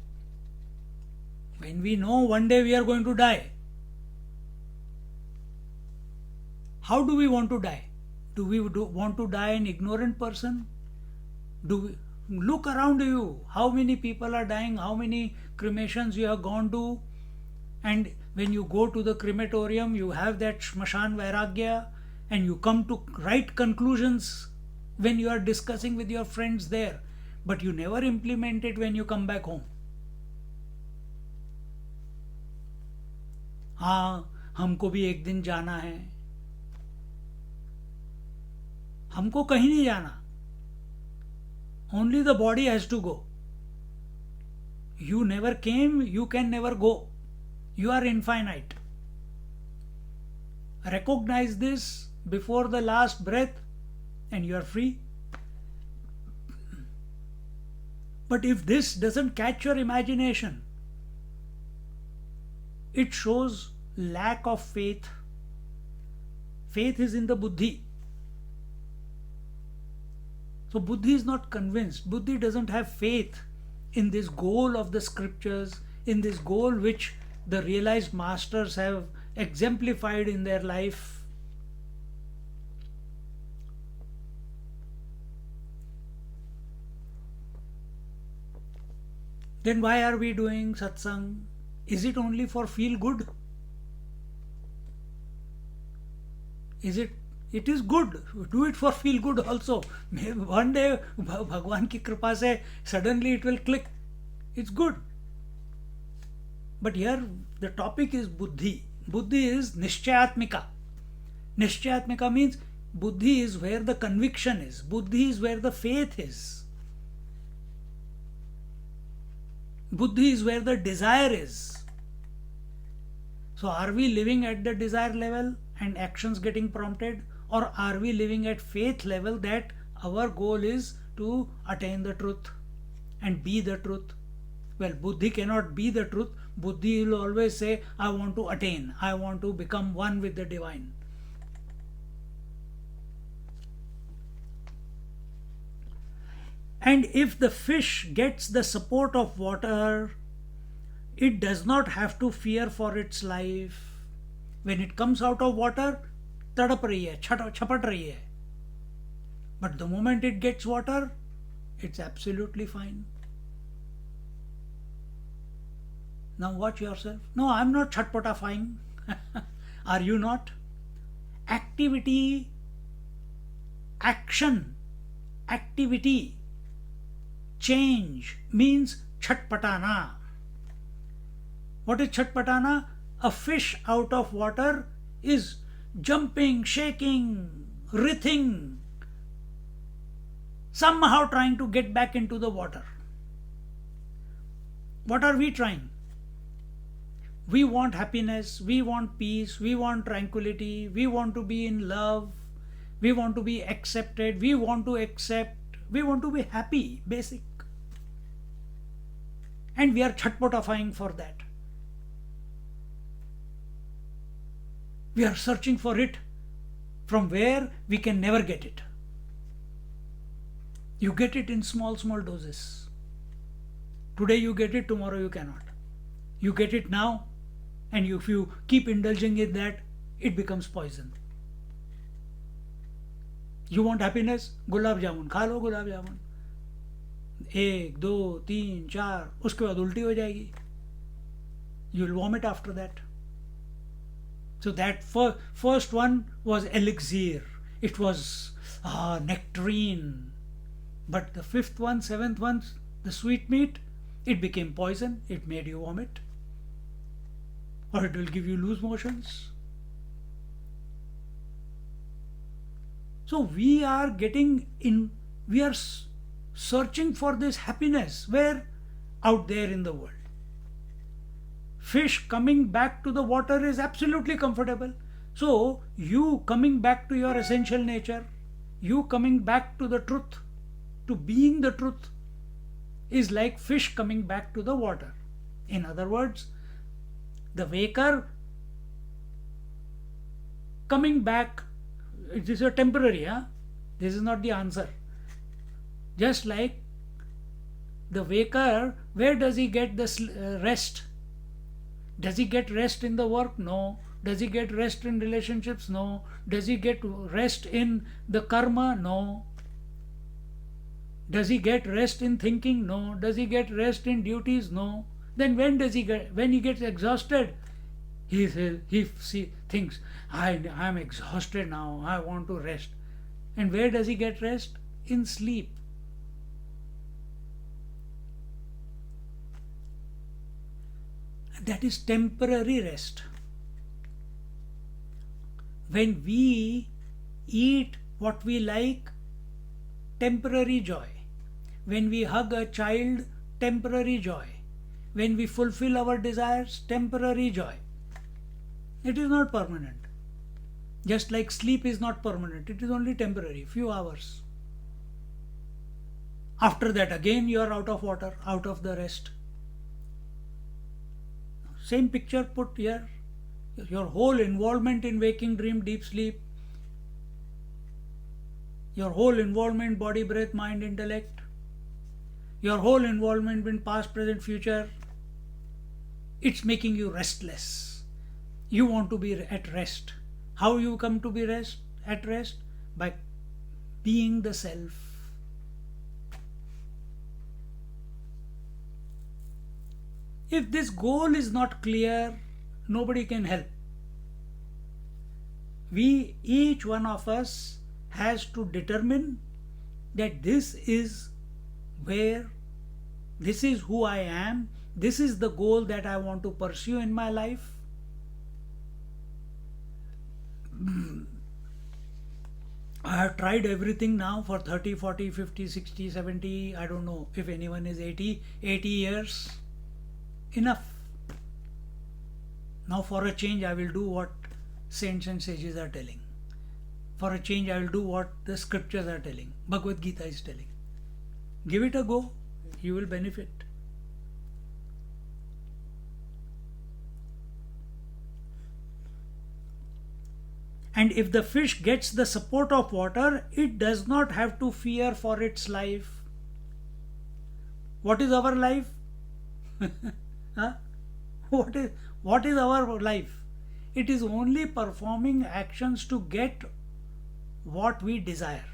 Speaker 1: one day we are going to die, how do we want to die? Do we want to die an ignorant person? Do we look around you? How many people are dying? How many cremations you have gone to? And when you go to the crematorium, you have that Shmashan Vairagya, and you come to right conclusions when you are discussing with your friends there, but you never implement it when you come back home. हाँ, हमको भी एक दिन जाना है. हमको कहीं नहीं जाना. Only the body has to go. You never came, you can never go. You are infinite. Recognize this before the last breath and you are free. But if this doesn't catch your imagination, it shows lack of faith. Faith is in the buddhi. So buddhi is not convinced. Buddhi doesn't have faith in this goal of the scriptures, in this goal which the realized masters have exemplified in their life. Then why are we doing satsang? Is it only for feel good? It is good. Do it for feel good also. Maybe one day Bhagwan ki kripa se suddenly it will click. It's good. But here the topic is buddhi. Buddhi is nishchayatmika. Nishchayatmika means buddhi is where the conviction is. Buddhi is where the faith is. Buddhi is where the desire is. So are we living at the desire level and actions getting prompted, or are we living at faith level that our goal is to attain the truth and be the truth? Well, buddhi cannot be the truth. Buddhi will always say, I want to attain, I want to become one with the divine. And if the fish gets the support of water, it does not have to fear for its life. When it comes out of water, तड़प रही है, छपट रही है. But the moment it gets water, it's absolutely fine. Now watch yourself. No, I'm not chatpatafying. Are you not? Activity, action, activity, change means chatpatana. What is chatpatana? A fish out of water is jumping, shaking, writhing, somehow trying to get back into the water. What are we trying? We want happiness, we want peace, we want tranquility, we want to be in love, we want to be accepted, we want to accept, we want to be happy, basic. And we are chatpatafying for that. We are searching for it from where we can never get it. You get it in small doses. Today you get it, tomorrow you cannot. You get it now, and if you keep indulging in that, it becomes poison. You want happiness? Gulab jamun. खा लो गुलाब जामुन. 1, 2, 3, 4. उसके बाद उल्टी हो जाएगी. You will vomit after that. So that first one was elixir. It was nectarine. But the fifth one, seventh one, the sweet meat, it became poison. It made you vomit. Or it will give you loose motions. So we are searching for this happiness. Where? Out there in the world. Fish coming back to the water is absolutely comfortable. So you coming back to your essential nature, you coming back to the truth, to being the truth, is like fish coming back to the water. In other words, the waker coming back, it is a temporary, this is not the answer. Just like the waker, where does he get this rest? Does he get rest in the work? No. Does he get rest in relationships? No. Does he get rest in the karma? No. Does he get rest in thinking? No. Does he get rest in duties? No. Then when does he get? When he gets exhausted, he thinks, I am exhausted now. I want to rest. And where does he get rest? In sleep. That is temporary rest. When we eat what we like, temporary joy. When we hug a child, temporary joy. When we fulfill our desires, temporary joy. It is not permanent. Just like sleep is not permanent, it is only temporary, few hours. After that, again you are out of water, out of the rest. Same picture put here. Your whole involvement in waking, dream, deep sleep, your whole involvement, body, breath, mind, intellect, your whole involvement in past, present, future, it's making you restless. You want to be at rest. How you come to be at rest? By being the self. If this goal is not clear, nobody can help. Each one of us has to determine that this is who I am, this is the goal that I want to pursue in my life. I have tried everything now for 30, 40, 50, 60, 70, I don't know if anyone is 80 years. Enough. Now for a change I will do what saints and sages are telling. For a change I will do what the scriptures are telling. Bhagavad Gita is telling. Give it a go. You will benefit. And if the fish gets the support of water, it does not have to fear for its life. What is our life? Huh? What is our life? It is only performing actions to get what we desire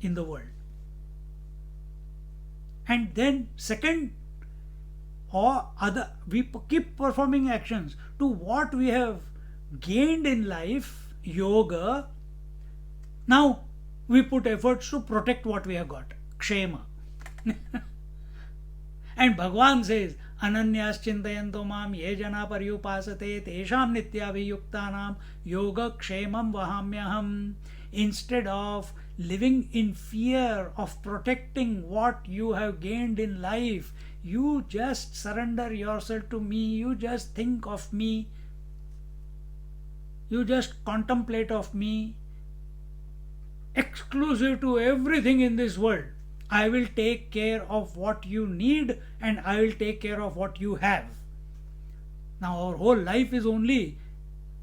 Speaker 1: in the world. And then second, we keep performing actions to what we have gained in life, yoga. Now we put efforts to protect what we have got, kshema. And Bhagavan says, Ananyas chintayanto mam ye jana paryupasate tesham nityabhiyuktanam yoga kshemam vahamyaham. Instead of living in fear of protecting what you have gained in life, you just surrender yourself to me, you just think of me, you just contemplate of me, exclusive to everything in this world. I will take care of what you need and I will take care of what you have. Now our whole life is only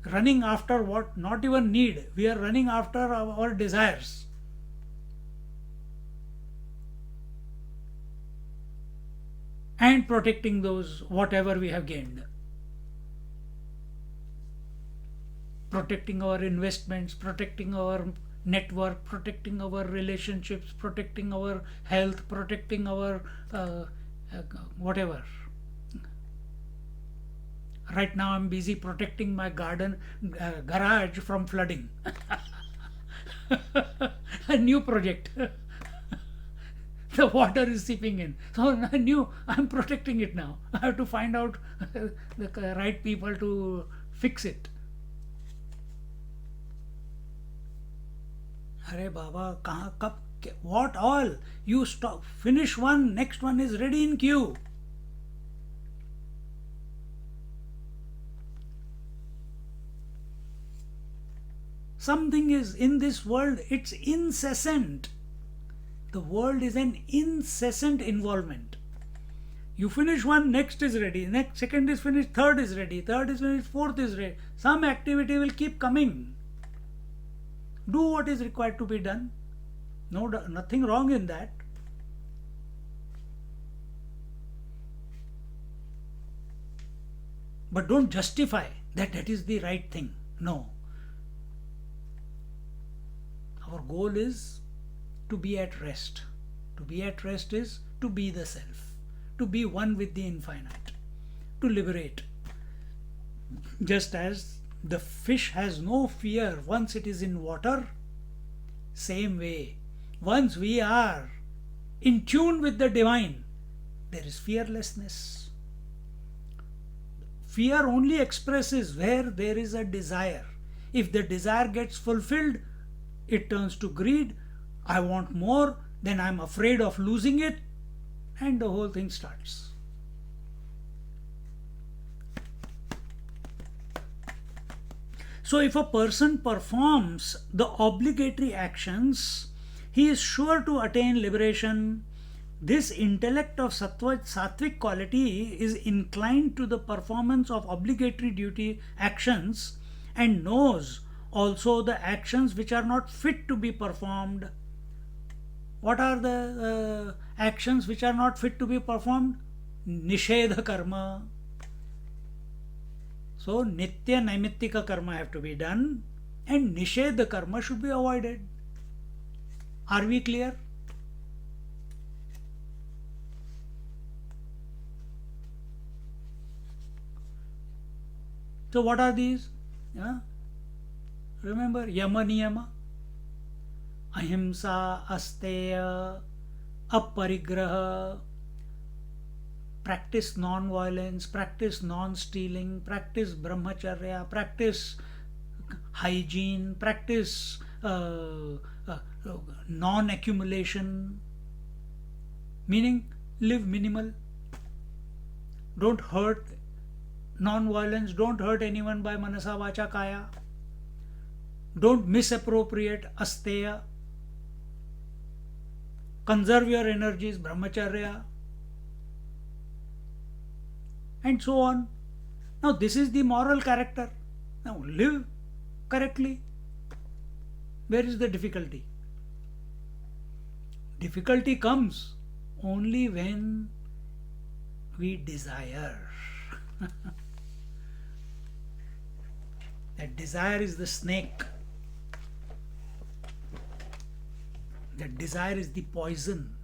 Speaker 1: running after what not even need. We are running after our desires. And protecting those whatever we have gained. Protecting our investments, protecting our network, protecting our relationships, protecting our health, protecting our whatever. Right now I'm busy protecting my garage from flooding. A new project. The water is seeping in. So I'm protecting it now. I have to find out the right people to fix it. Arey Baba, what all? You stop, finish one, next one is ready in queue. Something is in this world, it's incessant. The world is an incessant involvement. You finish one, next is ready, next second is finished, third is ready, third is finished, fourth is ready. Some activity will keep coming. Do what is required to be done. No, nothing wrong in that. But don't justify that is the right thing. No. Our goal is to be at rest. To be at rest is to be the self, to be one with the infinite, to liberate. Just as the fish has no fear once it is in water, same way, once we are in tune with the divine, there is fearlessness. Fear only expresses where there is a desire. If the desire gets fulfilled, it turns to greed. I want more, then I'm afraid of losing it, and the whole thing starts. So if a person performs the obligatory actions, he is sure to attain liberation. This intellect of sattvic quality is inclined to the performance of obligatory duty actions and knows also the actions which are not fit to be performed. What are the actions which are not fit to be performed? Nishedha karma. So nitya naimittika karma have to be done and nishedha karma should be avoided. Are we clear? So what are these? Yeah? Remember yama niyama, ahimsa, asteya, aparigraha, practice non-violence, practice non-stealing, practice brahmacharya, practice hygiene, practice non-accumulation, meaning live minimal, don't hurt, non-violence, don't hurt anyone by manasa vacha kaya, don't misappropriate, asteya, conserve your energies, brahmacharya, and so on. Now this is the moral character. Now live correctly. Where is the difficulty? Difficulty comes only when we desire. That desire is the snake. That desire is the poison.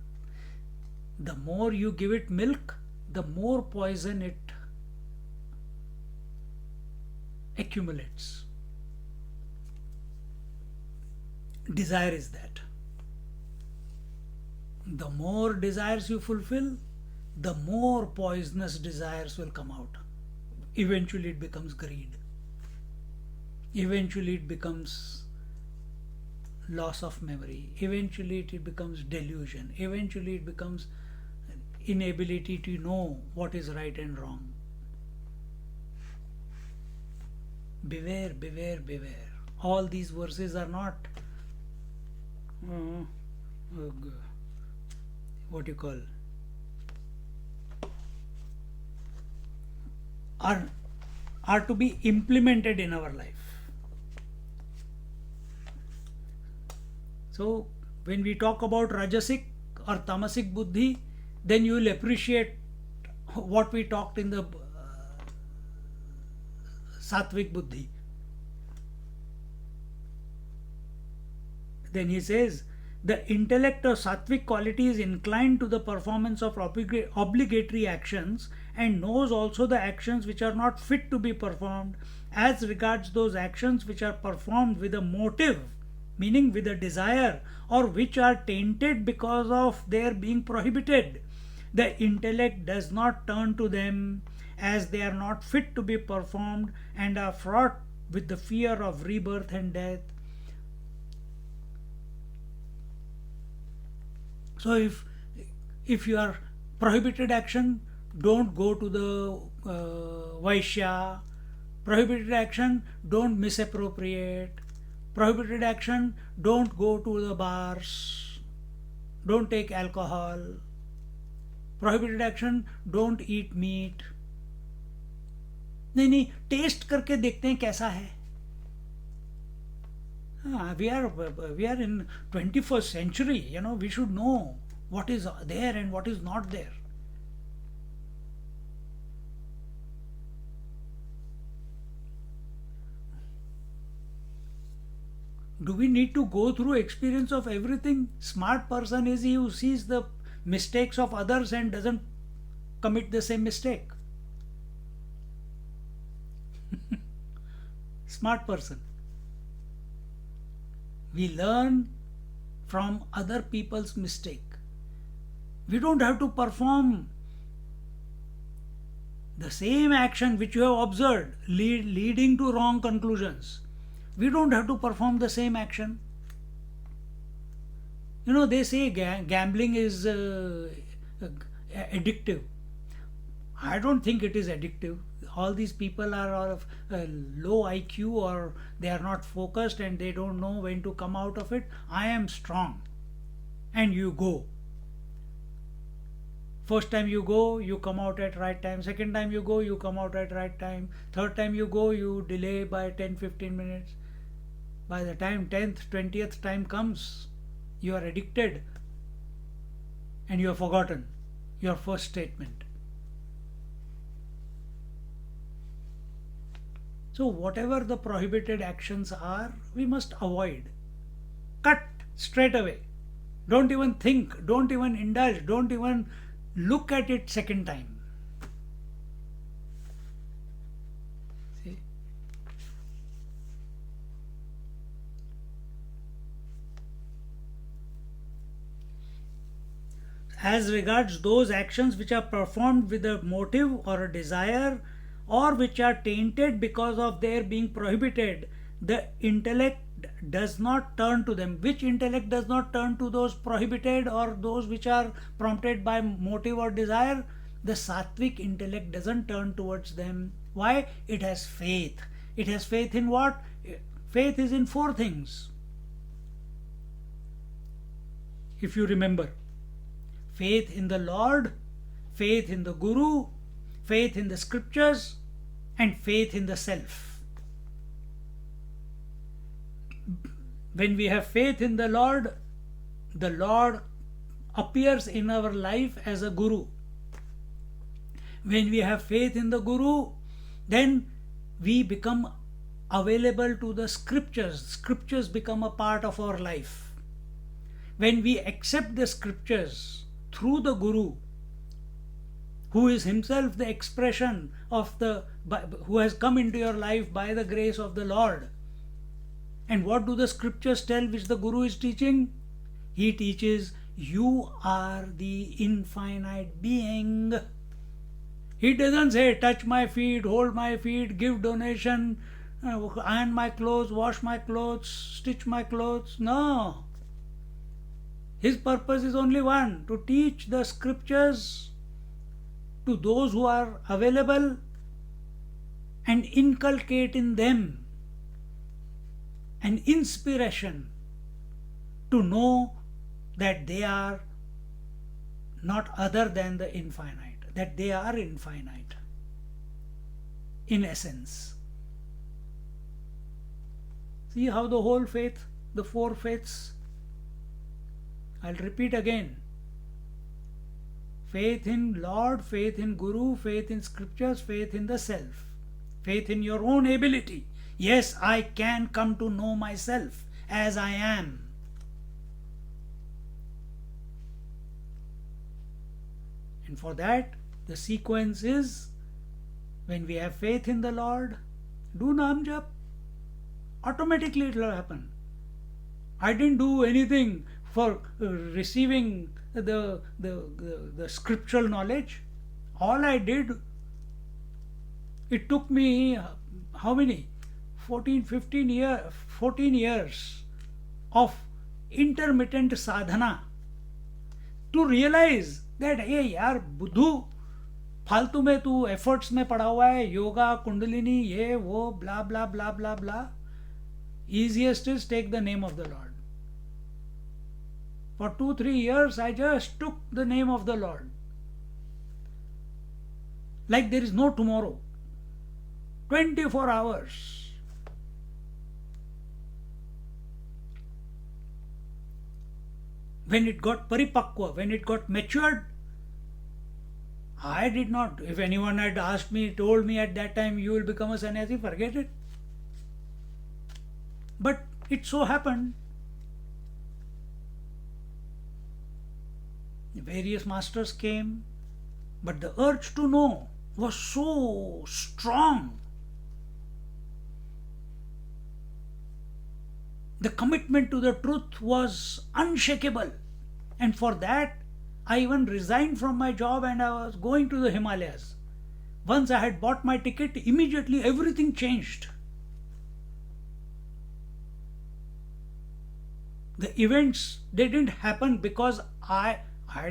Speaker 1: The more you give it milk, the more poison it accumulates. Desire is that. The more desires you fulfill, the more poisonous desires will come out. Eventually it becomes greed. Eventually it becomes loss of memory. Eventually it becomes delusion. Eventually it becomes inability to know what is right and wrong. Beware, beware, beware. All these verses are not what you call are to be implemented in our life. So when we talk about rajasic or tamasic buddhi, then you will appreciate what we talked in the sattvic buddhi. Then he says, the intellect of sattvic quality is inclined to the performance of obligatory actions and knows also the actions which are not fit to be performed as regards those actions which are performed with a motive, meaning with a desire, or which are tainted because of their being prohibited. The intellect does not turn to them as they are not fit to be performed and are fraught with the fear of rebirth and death. So if you are prohibited action, don't go to the Vaishya. Prohibited action, don't misappropriate. Prohibited action, don't go to the bars. Don't take alcohol. Prohibited action, don't eat meat. नहीं, test करके देखते हैं कैसा है. We are in 21st century. We should know what is there and what is not there. Do we need to go through experience of everything? Smart person is he who sees the mistakes of others and doesn't commit the same mistake. Smart person. We learn from other people's mistake. We don't have to perform the same action which you have observed leading to wrong conclusions. We don't have to perform the same action. They say gambling is addictive. I don't think it is addictive. All these people are of low IQ, or they are not focused and they don't know when to come out of it. I am strong. and you go. First time you go, you come out at right time. Second time you go, you come out at right time. Third time you go, you delay by 10-15 minutes. By the time 10th, 20th time comes, you are addicted and you have forgotten your first statement. So whatever the prohibited actions are, we must avoid. Cut straight away. Don't even think, don't even indulge, don't even look at it second time. See? As regards those actions which are performed with a motive or a desire, or which are tainted because of their being prohibited, the intellect does not turn to them. Which intellect does not turn to those prohibited or those which are prompted by motive or desire? The sattvic intellect doesn't turn towards them. Why? It has faith. It has faith in what? Faith is in four things. If you remember, faith in the Lord, faith in the Guru, faith in the scriptures, and faith in the self. When we have faith in the Lord appears in our life as a Guru. When we have faith in the Guru, then we become available to the scriptures. Scriptures become a part of our life. When we accept the scriptures through the Guru, who is himself the expression of who has come into your life by the grace of the Lord. And what do the scriptures tell which the Guru is teaching? He teaches, you are the infinite being. He doesn't say, touch my feet, hold my feet, give donation, iron my clothes, wash my clothes, stitch my clothes. No. His purpose is only one, to teach the scriptures to those who are available and inculcate in them an inspiration to know that they are not other than the infinite, that they are infinite in essence. See how the whole faith, the four faiths, I'll repeat again. Faith in Lord, faith in Guru, faith in scriptures, faith in the self, faith in your own ability. Yes, I can come to know myself as I am. And for that, the sequence is, when we have faith in the Lord, do Nam Jap. Automatically it will happen. I didn't do anything for receiving the scriptural knowledge. All I did, it took me how many? 14 years of intermittent sadhana to realize that, hey यार बुद्धू, फालतू में तू efforts में पड़ा हुआ है, योगा, कुंडलिनी, ये वो, blah blah blah blah blah. Easiest is take the name of the Lord. For 2-3 years, I just took the name of the Lord. Like there is no tomorrow. 24 hours. When it got paripakwa, when it got matured, I did not. If anyone had asked me, told me at that time, you will become a sannyasi, forget it. But it so happened, various masters came, but the urge to know was so strong. The commitment to the truth was unshakable. And for that, I even resigned from my job and I was going to the Himalayas. Once I had bought my ticket, immediately everything changed. The events, they didn't happen because I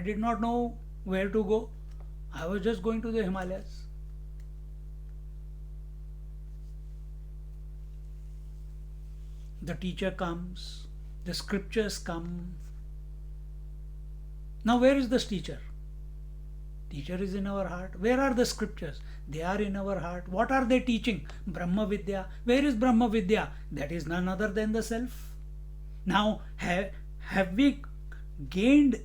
Speaker 1: did not know where to go. I was just going to the Himalayas. The teacher comes, the scriptures come, Now where is this teacher? Teacher is in our heart. Where are the scriptures? They are in our heart. What are they teaching? Brahma Vidya. Where is Brahma Vidya? That is none other than the self. Now, have we gained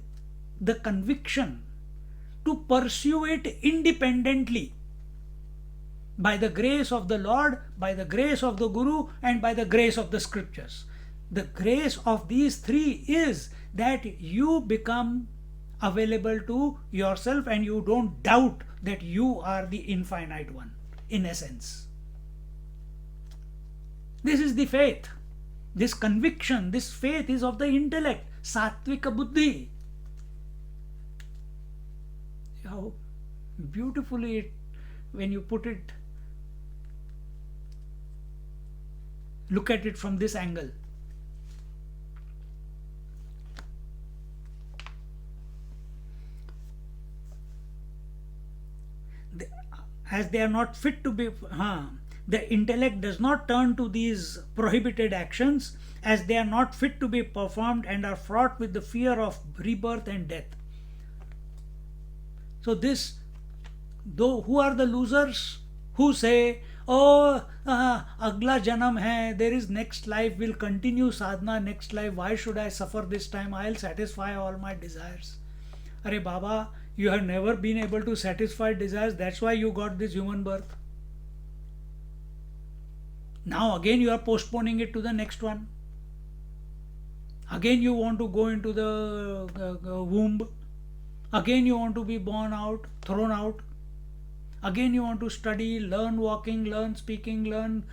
Speaker 1: the conviction to pursue it independently by the grace of the Lord, by the grace of the Guru, and by the grace of the scriptures? The grace of these three is that you become available to yourself and you don't doubt that you are the infinite one in essence. This is the faith. This conviction, this faith is of the intellect, sattvika buddhi. How beautifully it, when you put it, look at it from this angle. As they are not fit to be, the intellect does not turn to these prohibited actions, as they are not fit to be performed and are fraught with the fear of rebirth and death. So this, though, who are the losers? Who say, oh, agla janam hai, there is next life, will continue sadhana next life, why should I suffer this time? I'll satisfy all my desires. Arey Baba, you have never been able to satisfy desires, that's why you got this human birth. Now again you are postponing it to the next one. Again you want to go into the womb. Again you want to be born out, thrown out. Again you want to study, learn walking, learn speaking, learn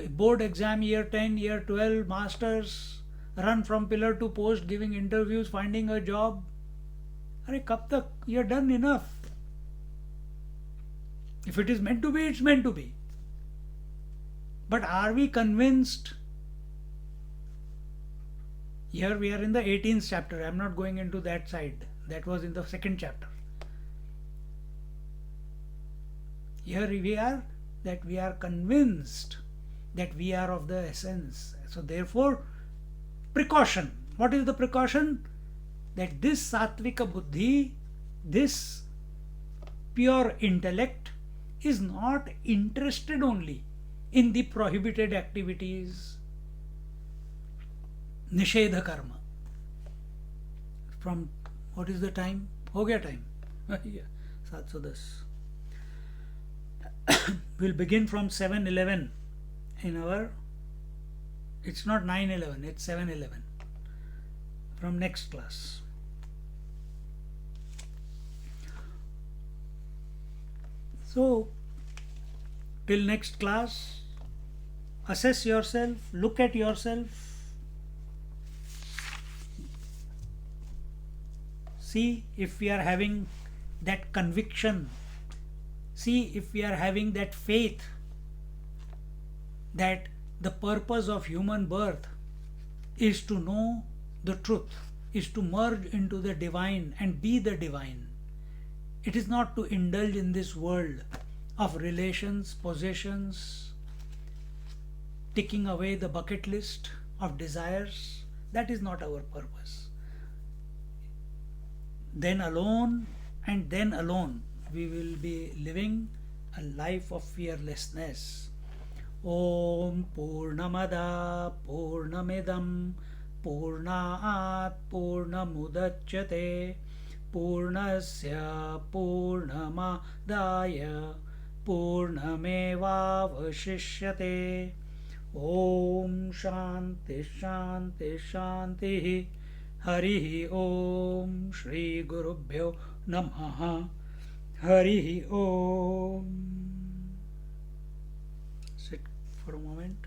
Speaker 1: board exam, year 10, year 12, masters, run from pillar to post, giving interviews, finding a job. Arey kab tak? You're done enough. If it is meant to be, it's meant to be. But are we convinced? Here we are in the 18th chapter. I'm not going into that side. That was in the second chapter. Here we are, that we are convinced that we are of the essence. So therefore, precaution. What is the precaution? That this sattvika buddhi, this pure intellect, is not interested only in the prohibited activities, nishedha karma. From, what is the time? Ho gaya time. 710. We'll begin from 7:11 in our, it's not 9:11, it's 7:11 from next class. So till next class, assess yourself, look at yourself, see if we are having that conviction, see if we are having that faith that the purpose of human birth is to know the truth, is to merge into the divine and be the divine. It is not to indulge in this world of relations, possessions, ticking away the bucket list of desires. That is not our purpose. Then alone and then alone we will be living a life of fearlessness. Om Purnamada Purnamidam Purnaat Purnamudachyate Purnasya Purnamadaya Purnamevavashishyate. Om Shanti Shanti Shanti. Harihi Om. Shri Gurubhyo Namaha. Harihi Om. Sit for a moment.